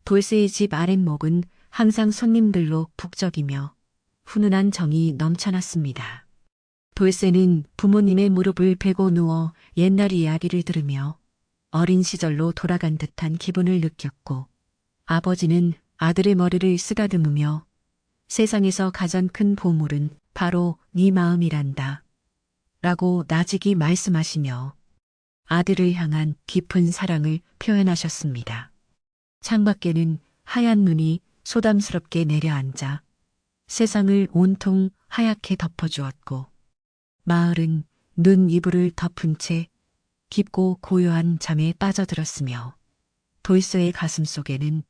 돌쇠의 집 아랫목은 항상 손님들로 북적이며 훈훈한 정이 넘쳐났습니다. 돌쇠는 부모님의 무릎을 베고 누워 옛날 이야기를 들으며 어린 시절로 돌아간 듯한 기분을 느꼈고 아버지는 아들의 머리를 쓰다듬으며 세상에서 가장 큰 보물은 바로 네 마음이란다 라고 나직이 말씀하시며 아들을 향한 깊은 사랑을 표현하셨습니다. 창밖에는 하얀 눈이 소담스럽게 내려앉아 세상을 온통 하얗게 덮어주었고 마을은 눈 이불을 덮은 채 깊고 고요한 잠에 빠져들었으며 돌쇠의 가슴 속에는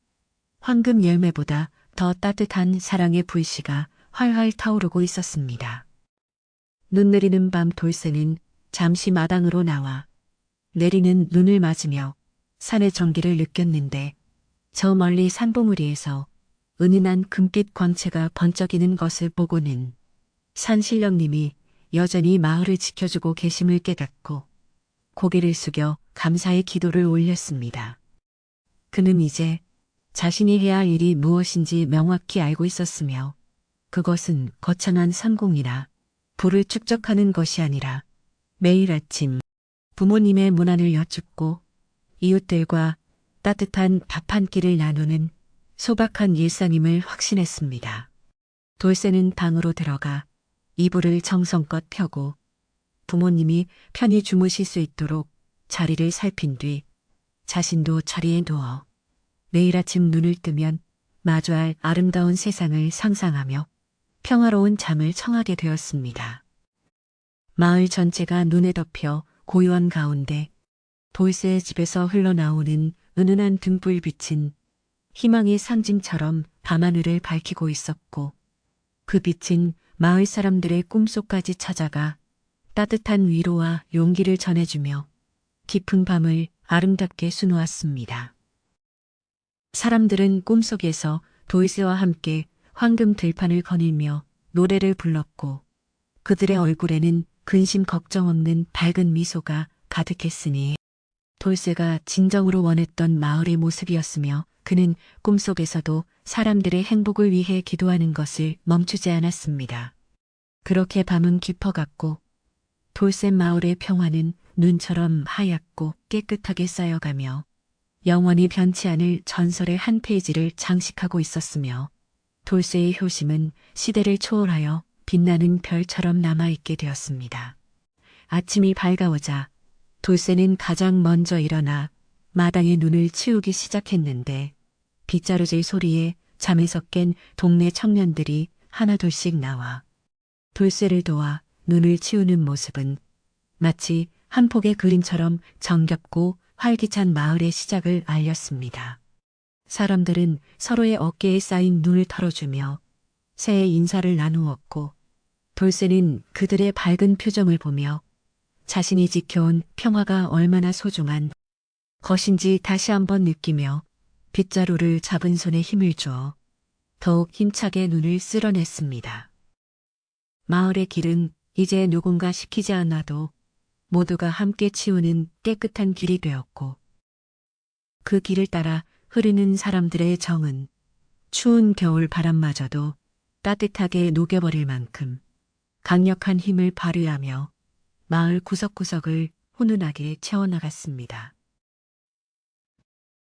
황금 열매보다 더 따뜻한 사랑의 불씨가 활활 타오르고 있었습니다. 눈 내리는 밤 돌쇠는 잠시 마당으로 나와 내리는 눈을 맞으며 산의 정기를 느꼈는데 저 멀리 산봉우리에서 은은한 금빛 광채가 번쩍이는 것을 보고는 산신령님이 여전히 마을을 지켜주고 계심을 깨닫고 고개를 숙여 감사의 기도를 올렸습니다. 그는 이제 자신이 해야 할 일이 무엇인지 명확히 알고 있었으며 그것은 거창한 성공이나 부를 축적하는 것이 아니라 매일 아침 부모님의 문안을 여쭙고 이웃들과 따뜻한 밥 한 끼를 나누는 소박한 일상임을 확신했습니다. 돌쇠는 방으로 들어가 이불을 정성껏 펴고 부모님이 편히 주무실 수 있도록 자리를 살핀 뒤 자신도 자리에 누워 내일 아침 눈을 뜨면 마주할 아름다운 세상을 상상하며 평화로운 잠을 청하게 되었습니다. 마을 전체가 눈에 덮여 고요한 가운데 돌쇠의 집에서 흘러나오는 은은한 등불빛은 희망의 상징처럼 밤하늘을 밝히고 있었고 그 빛은 마을 사람들의 꿈속까지 찾아가 따뜻한 위로와 용기를 전해주며 깊은 밤을 아름답게 수놓았습니다. 사람들은 꿈속에서 돌쇠와 함께 황금 들판을 거닐며 노래를 불렀고 그들의 얼굴에는 근심 걱정 없는 밝은 미소가 가득했으니 돌쇠가 진정으로 원했던 마을의 모습이었으며 그는 꿈속에서도 사람들의 행복을 위해 기도하는 것을 멈추지 않았습니다. 그렇게 밤은 깊어갔고 돌쇠 마을의 평화는 눈처럼 하얗고 깨끗하게 쌓여가며 영원히 변치 않을 전설의 한 페이지를 장식하고 있었으며 돌쇠의 효심은 시대를 초월하여 빛나는 별처럼 남아있게 되었습니다. 아침이 밝아오자 돌쇠는 가장 먼저 일어나 마당에 눈을 치우기 시작했는데 빗자루질 소리에 잠에서 깬 동네 청년들이 하나둘씩 나와 돌쇠를 도와 눈을 치우는 모습은 마치 한 폭의 그림처럼 정겹고 활기찬 마을의 시작을 알렸습니다. 사람들은 서로의 어깨에 쌓인 눈을 털어주며 새해 인사를 나누었고 돌쇠는 그들의 밝은 표정을 보며 자신이 지켜온 평화가 얼마나 소중한 것인지 다시 한번 느끼며 빗자루를 잡은 손에 힘을 주어 더욱 힘차게 눈을 쓸어냈습니다. 마을의 길은 이제 누군가 시키지 않아도 모두가 함께 치우는 깨끗한 길이 되었고 그 길을 따라 흐르는 사람들의 정은 추운 겨울 바람마저도 따뜻하게 녹여버릴 만큼 강력한 힘을 발휘하며 마을 구석구석을 훈훈하게 채워나갔습니다.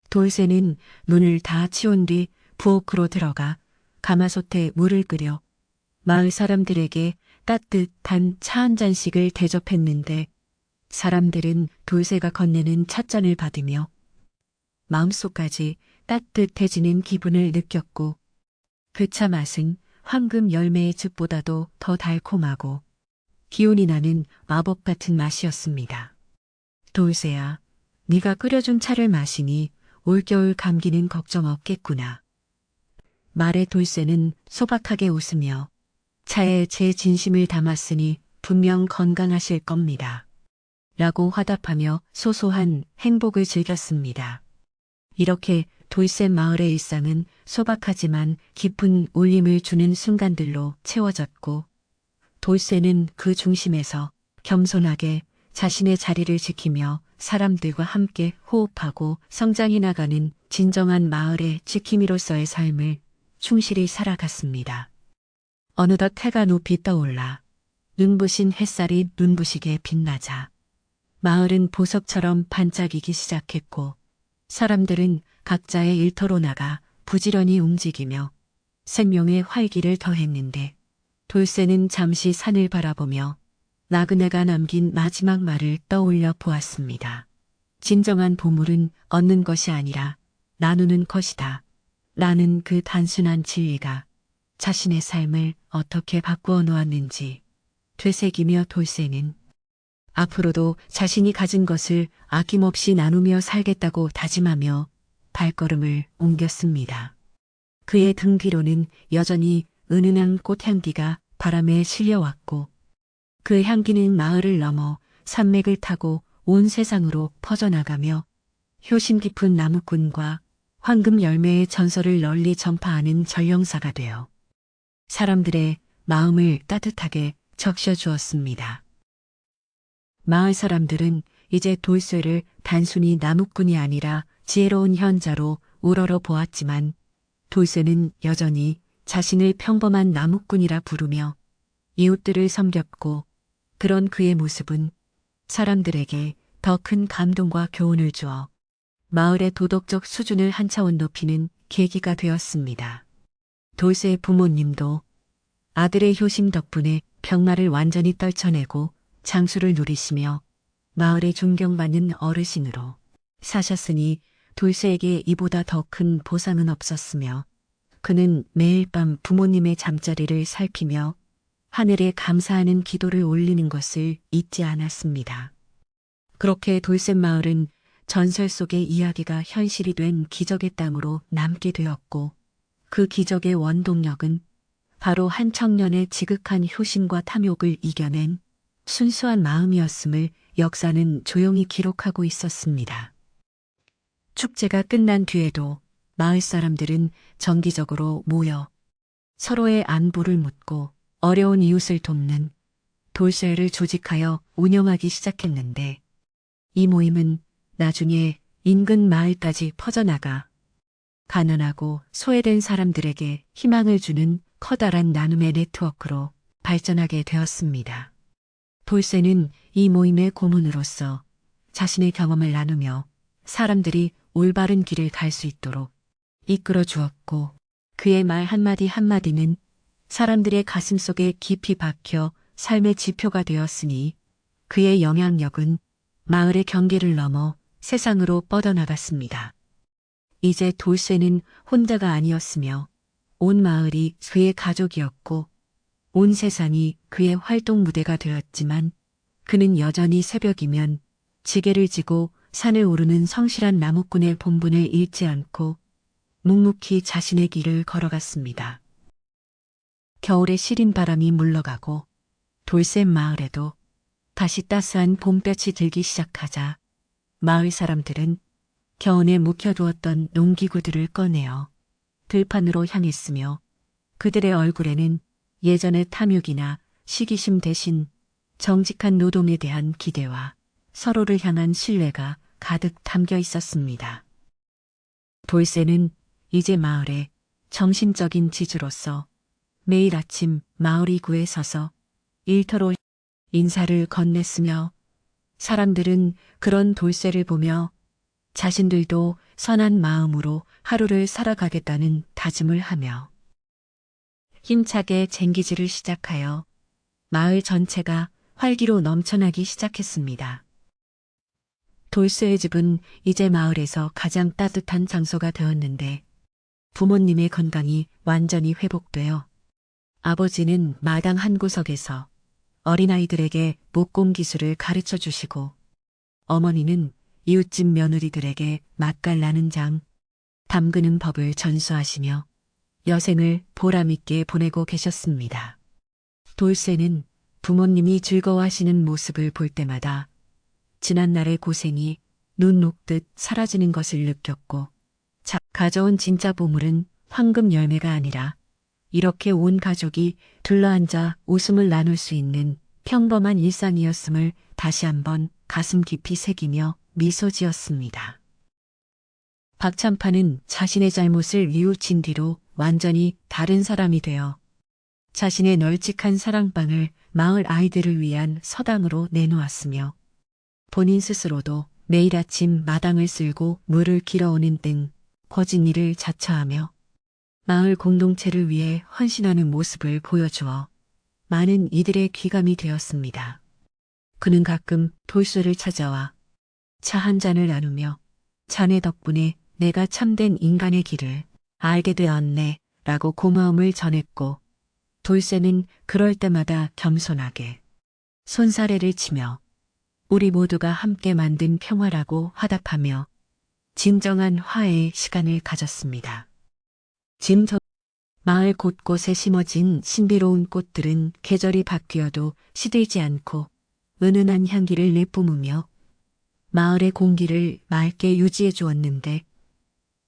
돌쇠는 눈을 다 치운 뒤 부엌으로 들어가 가마솥에 물을 끓여 마을 사람들에게 따뜻한 차 한 잔씩을 대접했는데 사람들은 돌쇠가 건네는 찻잔을 받으며 마음속까지 따뜻해지는 기분을 느꼈고 그 차 맛은 황금 열매의 즙보다도 더 달콤하고 기운이 나는 마법 같은 맛이었습니다. 돌쇠야, 네가 끓여준 차를 마시니 올겨울 감기는 걱정 없겠구나. 말에 돌쇠는 소박하게 웃으며 차에 제 진심을 담았으니 분명 건강하실 겁니다. 라고 화답하며 소소한 행복을 즐겼습니다. 이렇게 돌쇠 마을의 일상은 소박하지만 깊은 울림을 주는 순간들로 채워졌고 돌쇠는 그 중심에서 겸손하게 자신의 자리를 지키며 사람들과 함께 호흡하고 성장해 나가는 진정한 마을의 지킴이로서의 삶을 충실히 살아갔습니다. 어느덧 해가 높이 떠올라 눈부신 햇살이 눈부시게 빛나자 마을은 보석처럼 반짝이기 시작했고 사람들은 각자의 일터로 나가 부지런히 움직이며 생명의 활기를 더했는데 돌쇠는 잠시 산을 바라보며 나그네가 남긴 마지막 말을 떠올려 보았습니다. 진정한 보물은 얻는 것이 아니라 나누는 것이다. 라는 그 단순한 진리가 자신의 삶을 어떻게 바꾸어 놓았는지 되새기며 돌쇠는 앞으로도 자신이 가진 것을 아낌없이 나누며 살겠다고 다짐하며 발걸음을 옮겼습니다. 그의 등 뒤로는 여전히 은은한 꽃향기가 바람에 실려왔고 그 향기는 마을을 넘어 산맥을 타고 온 세상으로 퍼져나가며 효심 깊은 나무꾼과 황금 열매의 전설을 널리 전파하는 전령사가 되어 사람들의 마음을 따뜻하게 적셔주었습니다. 마을 사람들은 이제 돌쇠를 단순히 나무꾼이 아니라 지혜로운 현자로 우러러 보았지만 돌쇠는 여전히 자신을 평범한 나무꾼이라 부르며 이웃들을 섬겼고 그런 그의 모습은 사람들에게 더 큰 감동과 교훈을 주어 마을의 도덕적 수준을 한 차원 높이는 계기가 되었습니다. 돌쇠의 부모님도 아들의 효심 덕분에 병마를 완전히 떨쳐내고 장수를 누리시며 마을의 존경받는 어르신으로 사셨으니 돌쇠에게 이보다 더 큰 보상은 없었으며 그는 매일 밤 부모님의 잠자리를 살피며 하늘에 감사하는 기도를 올리는 것을 잊지 않았습니다. 그렇게 돌쇠 마을은 전설 속의 이야기가 현실이 된 기적의 땅으로 남게 되었고 그 기적의 원동력은 바로 한 청년의 지극한 효심과 탐욕을 이겨낸 순수한 마음이었음을 역사는 조용히 기록하고 있었습니다. 축제가 끝난 뒤에도 마을 사람들은 정기적으로 모여 서로의 안부를 묻고 어려운 이웃을 돕는 돌쇠를 조직하여 운영하기 시작했는데 이 모임은 나중에 인근 마을까지 퍼져나가 가난하고 소외된 사람들에게 희망을 주는 커다란 나눔의 네트워크로 발전하게 되었습니다. 돌쇠는 이 모임의 고문으로서 자신의 경험을 나누며 사람들이 올바른 길을 갈 수 있도록 이끌어 주었고 그의 말 한마디 한마디는 사람들의 가슴 속에 깊이 박혀 삶의 지표가 되었으니 그의 영향력은 마을의 경계를 넘어 세상으로 뻗어나갔습니다. 이제 돌쇠는 혼자가 아니었으며 온 마을이 그의 가족이었고 온 세상이 그의 활동 무대가 되었지만 그는 여전히 새벽이면 지게를 지고 산을 오르는 성실한 나무꾼의 본분을 잃지 않고 묵묵히 자신의 길을 걸어갔습니다. 겨울의 시린 바람이 물러가고 돌쇠 마을에도 다시 따스한 봄볕이 들기 시작하자 마을 사람들은 겨우내 묵혀두었던 농기구들을 꺼내어 들판으로 향했으며 그들의 얼굴에는 예전의 탐욕이나 시기심 대신 정직한 노동에 대한 기대와 서로를 향한 신뢰가 가득 담겨 있었습니다. 돌쇠는 이제 마을의 정신적인 지주로서 매일 아침 마을 입구에 서서 일터로 인사를 건넸으며 사람들은 그런 돌쇠를 보며 자신들도 선한 마음으로 하루를 살아가겠다는 다짐을 하며 힘차게 쟁기질을 시작하여 마을 전체가 활기로 넘쳐나기 시작했습니다. 돌쇠의 집은 이제 마을에서 가장 따뜻한 장소가 되었는데 부모님의 건강이 완전히 회복되어 아버지는 마당 한 구석에서 어린아이들에게 목공 기술을 가르쳐 주시고 어머니는 이웃집 며느리들에게 맛깔 나는 장, 담그는 법을 전수하시며 여생을 보람있게 보내고 계셨습니다. 돌쇠는 부모님이 즐거워하시는 모습을 볼 때마다 지난날의 고생이 눈 녹듯 사라지는 것을 느꼈고 가져온 진짜 보물은 황금 열매가 아니라 이렇게 온 가족이 둘러앉아 웃음을 나눌 수 있는 평범한 일상이었음을 다시 한번 가슴 깊이 새기며 미소 지었습니다. 박찬파는 자신의 잘못을 뉘우친 뒤로 완전히 다른 사람이 되어 자신의 널찍한 사랑방을 마을 아이들을 위한 서당으로 내놓았으며 본인 스스로도 매일 아침 마당을 쓸고 물을 길어오는 등 거짓 일을 자처하며 마을 공동체를 위해 헌신하는 모습을 보여주어 많은 이들의 귀감이 되었습니다. 그는 가끔 돌쇠를 찾아와 차 한 잔을 나누며 자네 덕분에 내가 참된 인간의 길을 알게 되었네 라고 고마움을 전했고 돌쇠는 그럴 때마다 겸손하게 손사래를 치며 우리 모두가 함께 만든 평화라고 화답하며 진정한 화해의 시간을 가졌습니다. 마을 곳곳에 심어진 신비로운 꽃들은 계절이 바뀌어도 시들지 않고 은은한 향기를 내뿜으며 마을의 공기를 맑게 유지해 주었는데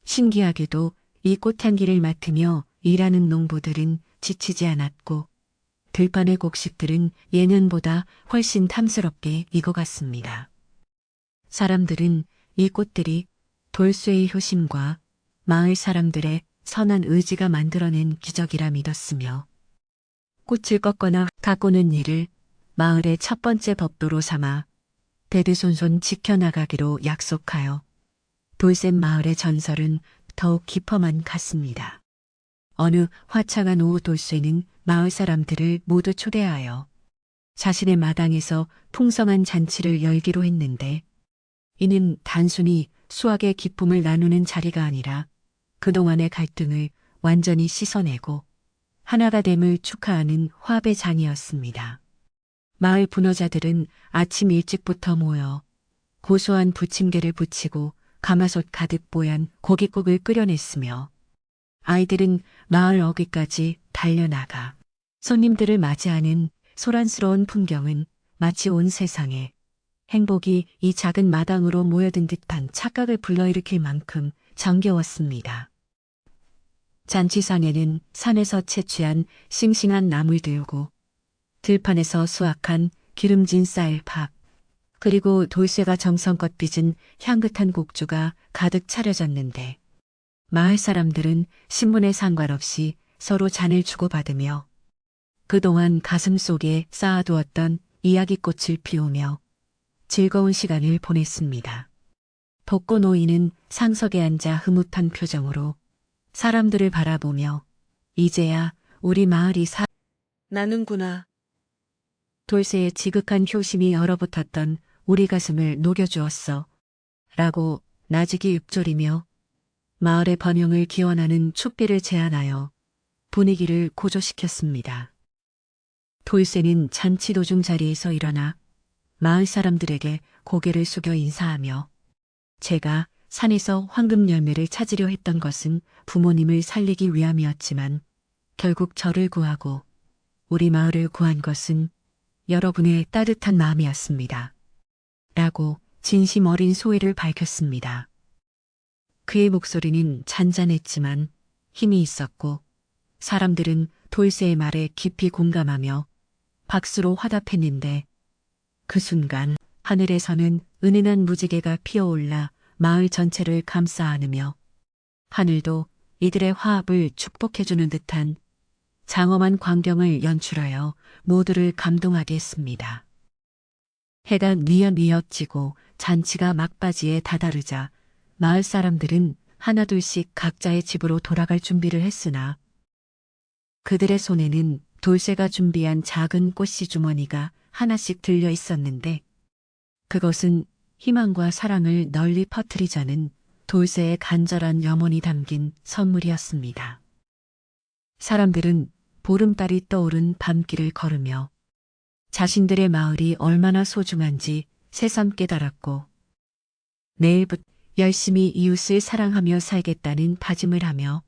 신기하게도 이 꽃향기를 맡으며 일하는 농부들은 지치지 않았고 들판의 곡식들은 예년보다 훨씬 탐스럽게 익어갔습니다. 사람들은 이 꽃들이 돌쇠의 효심과 마을 사람들의 선한 의지가 만들어낸 기적이라 믿었으며 꽃을 꺾거나 가꾸는 일을 마을의 첫 번째 법도로 삼아 대대손손 지켜나가기로 약속하여 돌샘 마을의 전설은 더욱 깊어만 갔습니다. 어느 화창한 오후 돌쇠는 마을 사람들을 모두 초대하여 자신의 마당에서 풍성한 잔치를 열기로 했는데 이는 단순히 수확의 기쁨을 나누는 자리가 아니라 그동안의 갈등을 완전히 씻어내고 하나가 됨을 축하하는 화합의 장이었습니다. 마을 분허자들은 아침 일찍부터 모여 고소한 부침개를 부치고 가마솥 가득 뽀얀 고깃국을 끓여냈으며 아이들은 마을 어귀까지 달려나가 손님들을 맞이하는 소란스러운 풍경은 마치 온 세상에 행복이 이 작은 마당으로 모여든 듯한 착각을 불러일으킬 만큼 정겨웠습니다. 잔치상에는 산에서 채취한 싱싱한 나물 들고 들판에서 수확한 기름진 쌀, 밥, 그리고 돌쇠가 정성껏 빚은 향긋한 곡주가 가득 차려졌는데 마을 사람들은 신분에 상관없이 서로 잔을 주고받으며 그동안 가슴 속에 쌓아두었던 이야기꽃을 피우며 즐거운 시간을 보냈습니다. 덕고 노인은 상석에 앉아 흐뭇한 표정으로 사람들을 바라보며 이제야 우리 마을이 나는구나. 돌쇠의 지극한 효심이 얼어붙었던 우리 가슴을 녹여주었어. 라고 나직이 읊조리며 마을의 번영을 기원하는 축비를 제안하여 분위기를 고조시켰습니다. 돌쇠는 잔치 도중 자리에서 일어나 마을 사람들에게 고개를 숙여 인사하며 제가 산에서 황금 열매를 찾으려 했던 것은 부모님을 살리기 위함이었지만 결국 저를 구하고 우리 마을을 구한 것은 여러분의 따뜻한 마음이었습니다. 라고 진심 어린 소회를 밝혔습니다. 그의 목소리는 잔잔했지만 힘이 있었고 사람들은 돌쇠의 말에 깊이 공감하며 박수로 화답했는데 그 순간 하늘에서는 은은한 무지개가 피어올라 마을 전체를 감싸 안으며 하늘도 이들의 화합을 축복해주는 듯한 장엄한 광경을 연출하여 모두를 감동하게 했습니다. 해가 뉘엿뉘엿 지고 잔치가 막바지에 다다르자 마을 사람들은 하나둘씩 각자의 집으로 돌아갈 준비를 했으나 그들의 손에는 돌쇠가 준비한 작은 꽃씨 주머니가 하나씩 들려 있었는데 그것은 희망과 사랑을 널리 퍼뜨리자는 돌쇠의 간절한 염원이 담긴 선물이었습니다. 사람들은 보름달이 떠오른 밤길을 걸으며 자신들의 마을이 얼마나 소중한지 새삼 깨달았고 내일부터 열심히 이웃을 사랑하며 살겠다는 다짐을 하며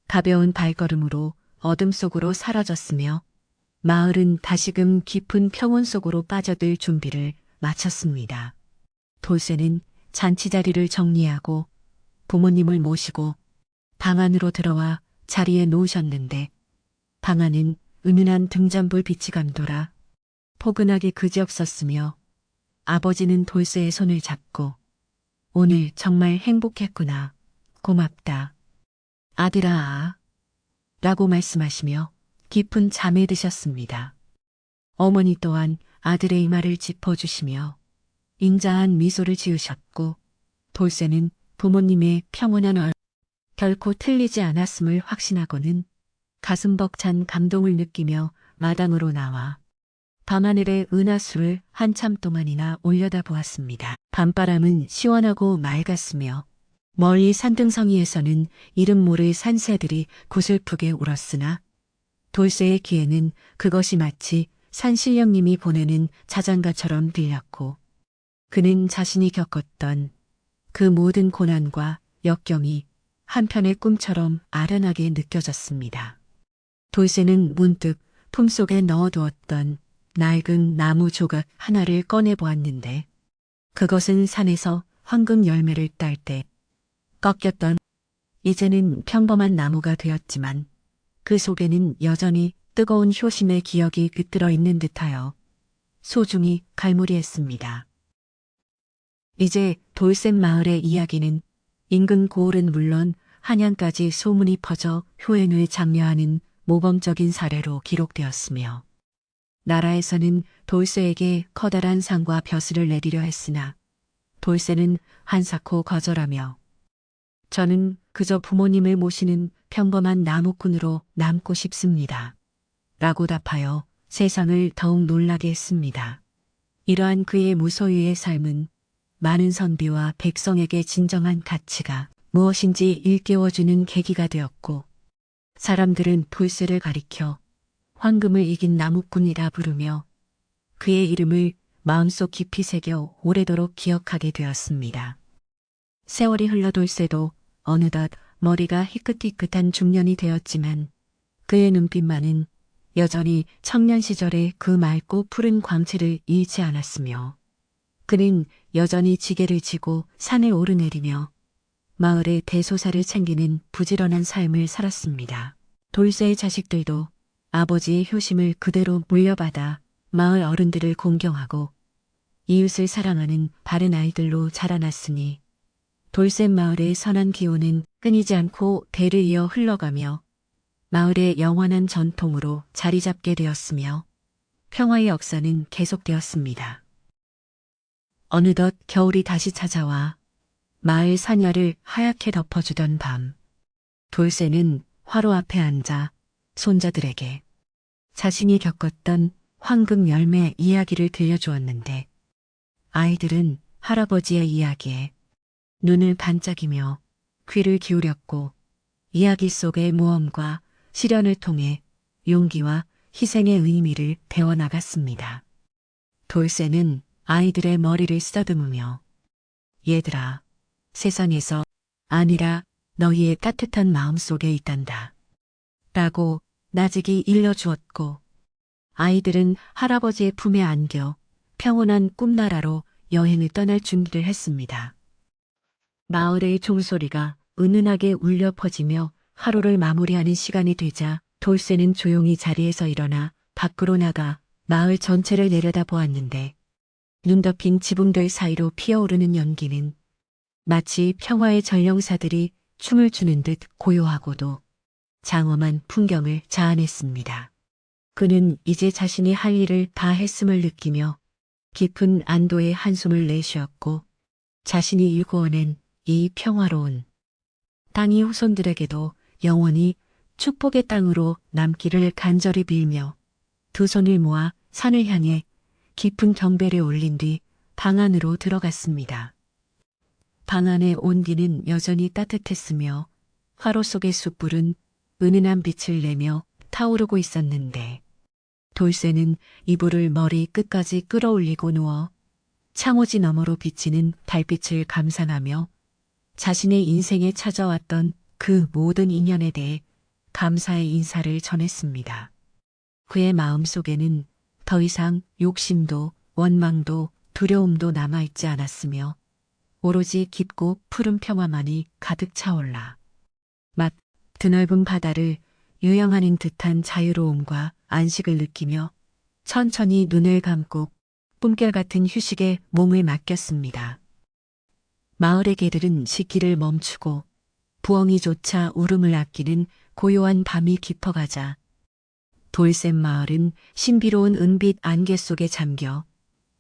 가벼운 발걸음으로 어둠 속으로 사라졌으며 마을은 다시금 깊은 평온 속으로 빠져들 준비를 마쳤습니다. 돌쇠는 잔치 자리를 정리하고 부모님을 모시고 방 안으로 들어와 자리에 놓으셨는데 방 안은 은은한 등잔불 빛이 감돌아 포근하게 그지없었으며 아버지는 돌쇠의 손을 잡고 오늘 정말 행복했구나. 고맙다. 아들아. 라고 말씀하시며 깊은 잠에 드셨습니다. 어머니 또한 아들의 이마를 짚어주시며 인자한 미소를 지으셨고 돌쇠는 부모님의 평온한 얼굴 결코 틀리지 않았음을 확신하고는 가슴 벅찬 감동을 느끼며 마당으로 나와 밤하늘의 은하수를 한참 동안이나 올려다보았습니다. 밤바람은 시원하고 맑았으며 멀리 산등성이에서는 이름 모를 산새들이 구슬프게 울었으나 돌쇠의 귀에는 그것이 마치 산신령님이 보내는 자장가처럼 들렸고 그는 자신이 겪었던 그 모든 고난과 역경이 한편의 꿈처럼 아련하게 느껴졌습니다. 돌쇠는 문득 품속에 넣어두었던 낡은 나무 조각 하나를 꺼내보았는데 그것은 산에서 황금 열매를 딸 때 꺾였던 이제는 평범한 나무가 되었지만 그 속에는 여전히 뜨거운 효심의 기억이 깃들어 있는 듯하여 소중히 갈무리했습니다. 이제 돌샘 마을의 이야기는 인근 고을은 물론 한양까지 소문이 퍼져 효행을 장려하는 모범적인 사례로 기록되었으며 나라에서는 돌쇠에게 커다란 상과 벼슬을 내리려 했으나 돌쇠는 한사코 거절하며 저는 그저 부모님을 모시는 평범한 나무꾼으로 남고 싶습니다. 라고 답하여 세상을 더욱 놀라게 했습니다. 이러한 그의 무소유의 삶은 많은 선비와 백성에게 진정한 가치가 무엇인지 일깨워주는 계기가 되었고 사람들은 돌쇠를 가리켜 황금을 이긴 나무꾼이라 부르며 그의 이름을 마음속 깊이 새겨 오래도록 기억하게 되었습니다. 세월이 흘러 돌쇠도 어느덧 머리가 희끗희끗한 중년이 되었지만 그의 눈빛만은 여전히 청년 시절의 그 맑고 푸른 광채를 잃지 않았으며 그는 여전히 지게를 지고 산을 오르내리며 마을의 대소사를 챙기는 부지런한 삶을 살았습니다. 돌쇠의 자식들도 아버지의 효심을 그대로 물려받아 마을 어른들을 공경하고 이웃을 사랑하는 바른 아이들로 자라났으니 돌쇠 마을의 선한 기운은 끊이지 않고 대를 이어 흘러가며 마을의 영원한 전통으로 자리 잡게 되었으며 평화의 역사는 계속되었습니다. 어느덧 겨울이 다시 찾아와 마을 사녀를 하얗게 덮어주던 밤, 돌쇠는 화로 앞에 앉아 손자들에게 자신이 겪었던 황금 열매 이야기를 들려주었는데 아이들은 할아버지의 이야기에 눈을 반짝이며 귀를 기울였고 이야기 속의 모험과 시련을 통해 용기와 희생의 의미를 배워나갔습니다. 돌쇠는 아이들의 머리를 쓰다듬으며 얘들아, 세상에서 아니라 너희의 따뜻한 마음 속에 있단다. 라고 나직이 일러주었고 아이들은 할아버지의 품에 안겨 평온한 꿈나라로 여행을 떠날 준비를 했습니다. 마을의 종소리가 은은하게 울려 퍼지며 하루를 마무리하는 시간이 되자 돌쇠는 조용히 자리에서 일어나 밖으로 나가 마을 전체를 내려다보았는데 눈 덮인 지붕들 사이로 피어오르는 연기는 마치 평화의 전령사들이 춤을 추는 듯 고요하고도 장엄한 풍경을 자아냈습니다. 그는 이제 자신이 할 일을 다 했음을 느끼며 깊은 안도의 한숨을 내쉬었고 자신이 일구어낸 이 평화로운 땅이 후손들에게도 영원히 축복의 땅으로 남기를 간절히 빌며 두 손을 모아 산을 향해 깊은 경배를 올린 뒤 방 안으로 들어갔습니다. 방 안의 온기는 여전히 따뜻했으며 화로 속의 숯불은 은은한 빛을 내며 타오르고 있었는데 돌쇠는 이불을 머리 끝까지 끌어올리고 누워 창호지 너머로 비치는 달빛을 감상하며 자신의 인생에 찾아왔던 그 모든 인연에 대해 감사의 인사를 전했습니다. 그의 마음속에는 더 이상 욕심도 원망도 두려움도 남아있지 않았으며 오로지 깊고 푸른 평화만이 가득 차올라 드넓은 바다를 유영하는 듯한 자유로움과 안식을 느끼며 천천히 눈을 감고 꿈결 같은 휴식에 몸을 맡겼습니다. 마을의 개들은 짖기를 멈추고 부엉이조차 울음을 아끼는 고요한 밤이 깊어가자 돌쇠 마을은 신비로운 은빛 안개 속에 잠겨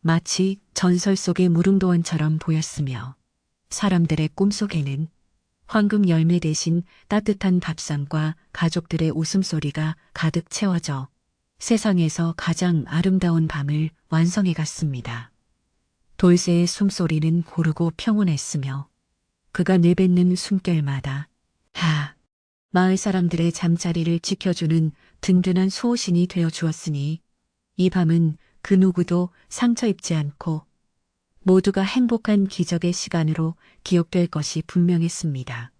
마치 전설 속의 무릉도원처럼 보였으며 사람들의 꿈속에는 황금 열매 대신 따뜻한 밥상과 가족들의 웃음소리가 가득 채워져 세상에서 가장 아름다운 밤을 완성해 갔습니다. 돌쇠의 숨소리는 고르고 평온했으며 그가 내뱉는 숨결마다 마을 사람들의 잠자리를 지켜주는 든든한 수호신이 되어 주었으니 이 밤은 그 누구도 상처 입지 않고 모두가 행복한 기적의 시간으로 기억될 것이 분명했습니다.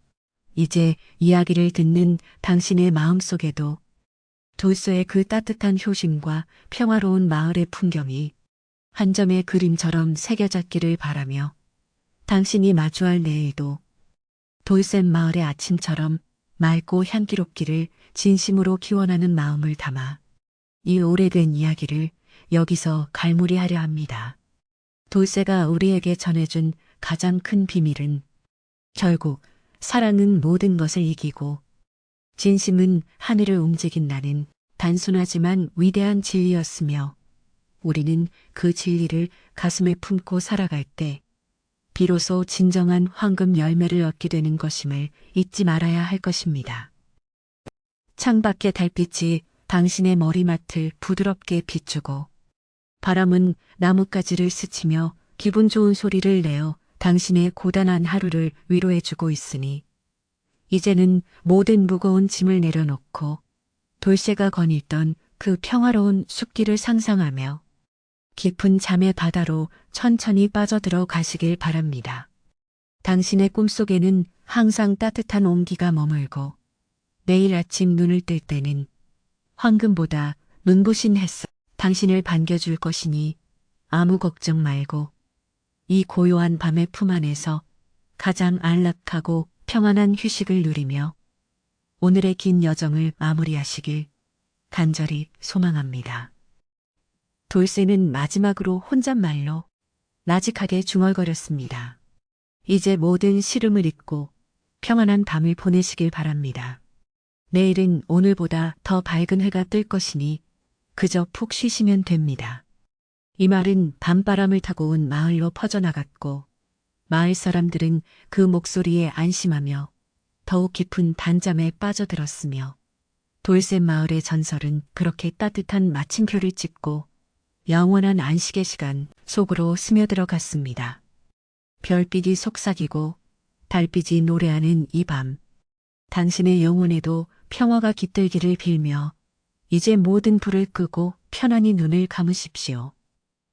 이제 이야기를 듣는 당신의 마음속에도 돌쇠의 그 따뜻한 효심과 평화로운 마을의 풍경이 한 점의 그림처럼 새겨졌기를 바라며 당신이 마주할 내일도 돌쇠 마을의 아침처럼 맑고 향기롭기를 진심으로 기원하는 마음을 담아 이 오래된 이야기를 여기서 갈무리하려 합니다. 돌쇠가 우리에게 전해준 가장 큰 비밀은 결국 사랑은 모든 것을 이기고 진심은 하늘을 움직인다는 단순하지만 위대한 진리였으며 우리는 그 진리를 가슴에 품고 살아갈 때 비로소 진정한 황금 열매를 얻게 되는 것임을 잊지 말아야 할 것입니다. 창밖의 달빛이 당신의 머리맡을 부드럽게 비추고 바람은 나뭇가지를 스치며 기분 좋은 소리를 내어 당신의 고단한 하루를 위로해주고 있으니 이제는 모든 무거운 짐을 내려놓고 돌쇠가 거닐던 그 평화로운 숲길을 상상하며 깊은 잠의 바다로 천천히 빠져들어 가시길 바랍니다. 당신의 꿈속에는 항상 따뜻한 온기가 머물고 내일 아침 눈을 뜰 때는 황금보다 눈부신 햇살 당신을 반겨줄 것이니 아무 걱정 말고 이 고요한 밤의 품 안에서 가장 안락하고 평안한 휴식을 누리며 오늘의 긴 여정을 마무리하시길 간절히 소망합니다. 돌쇠는 마지막으로 혼잣말로 나직하게 중얼거렸습니다. 이제 모든 시름을 잊고 평안한 밤을 보내시길 바랍니다. 내일은 오늘보다 더 밝은 해가 뜰 것이니 그저 푹 쉬시면 됩니다. 이 말은 밤바람을 타고 온 마을로 퍼져나갔고 마을 사람들은 그 목소리에 안심하며 더욱 깊은 단잠에 빠져들었으며 돌쇠 마을의 전설은 그렇게 따뜻한 마침표를 찍고 영원한 안식의 시간 속으로 스며들어 갔습니다. 별빛이 속삭이고 달빛이 노래하는 이 밤, 당신의 영혼에도 평화가 깃들기를 빌며 이제 모든 불을 끄고 편안히 눈을 감으십시오.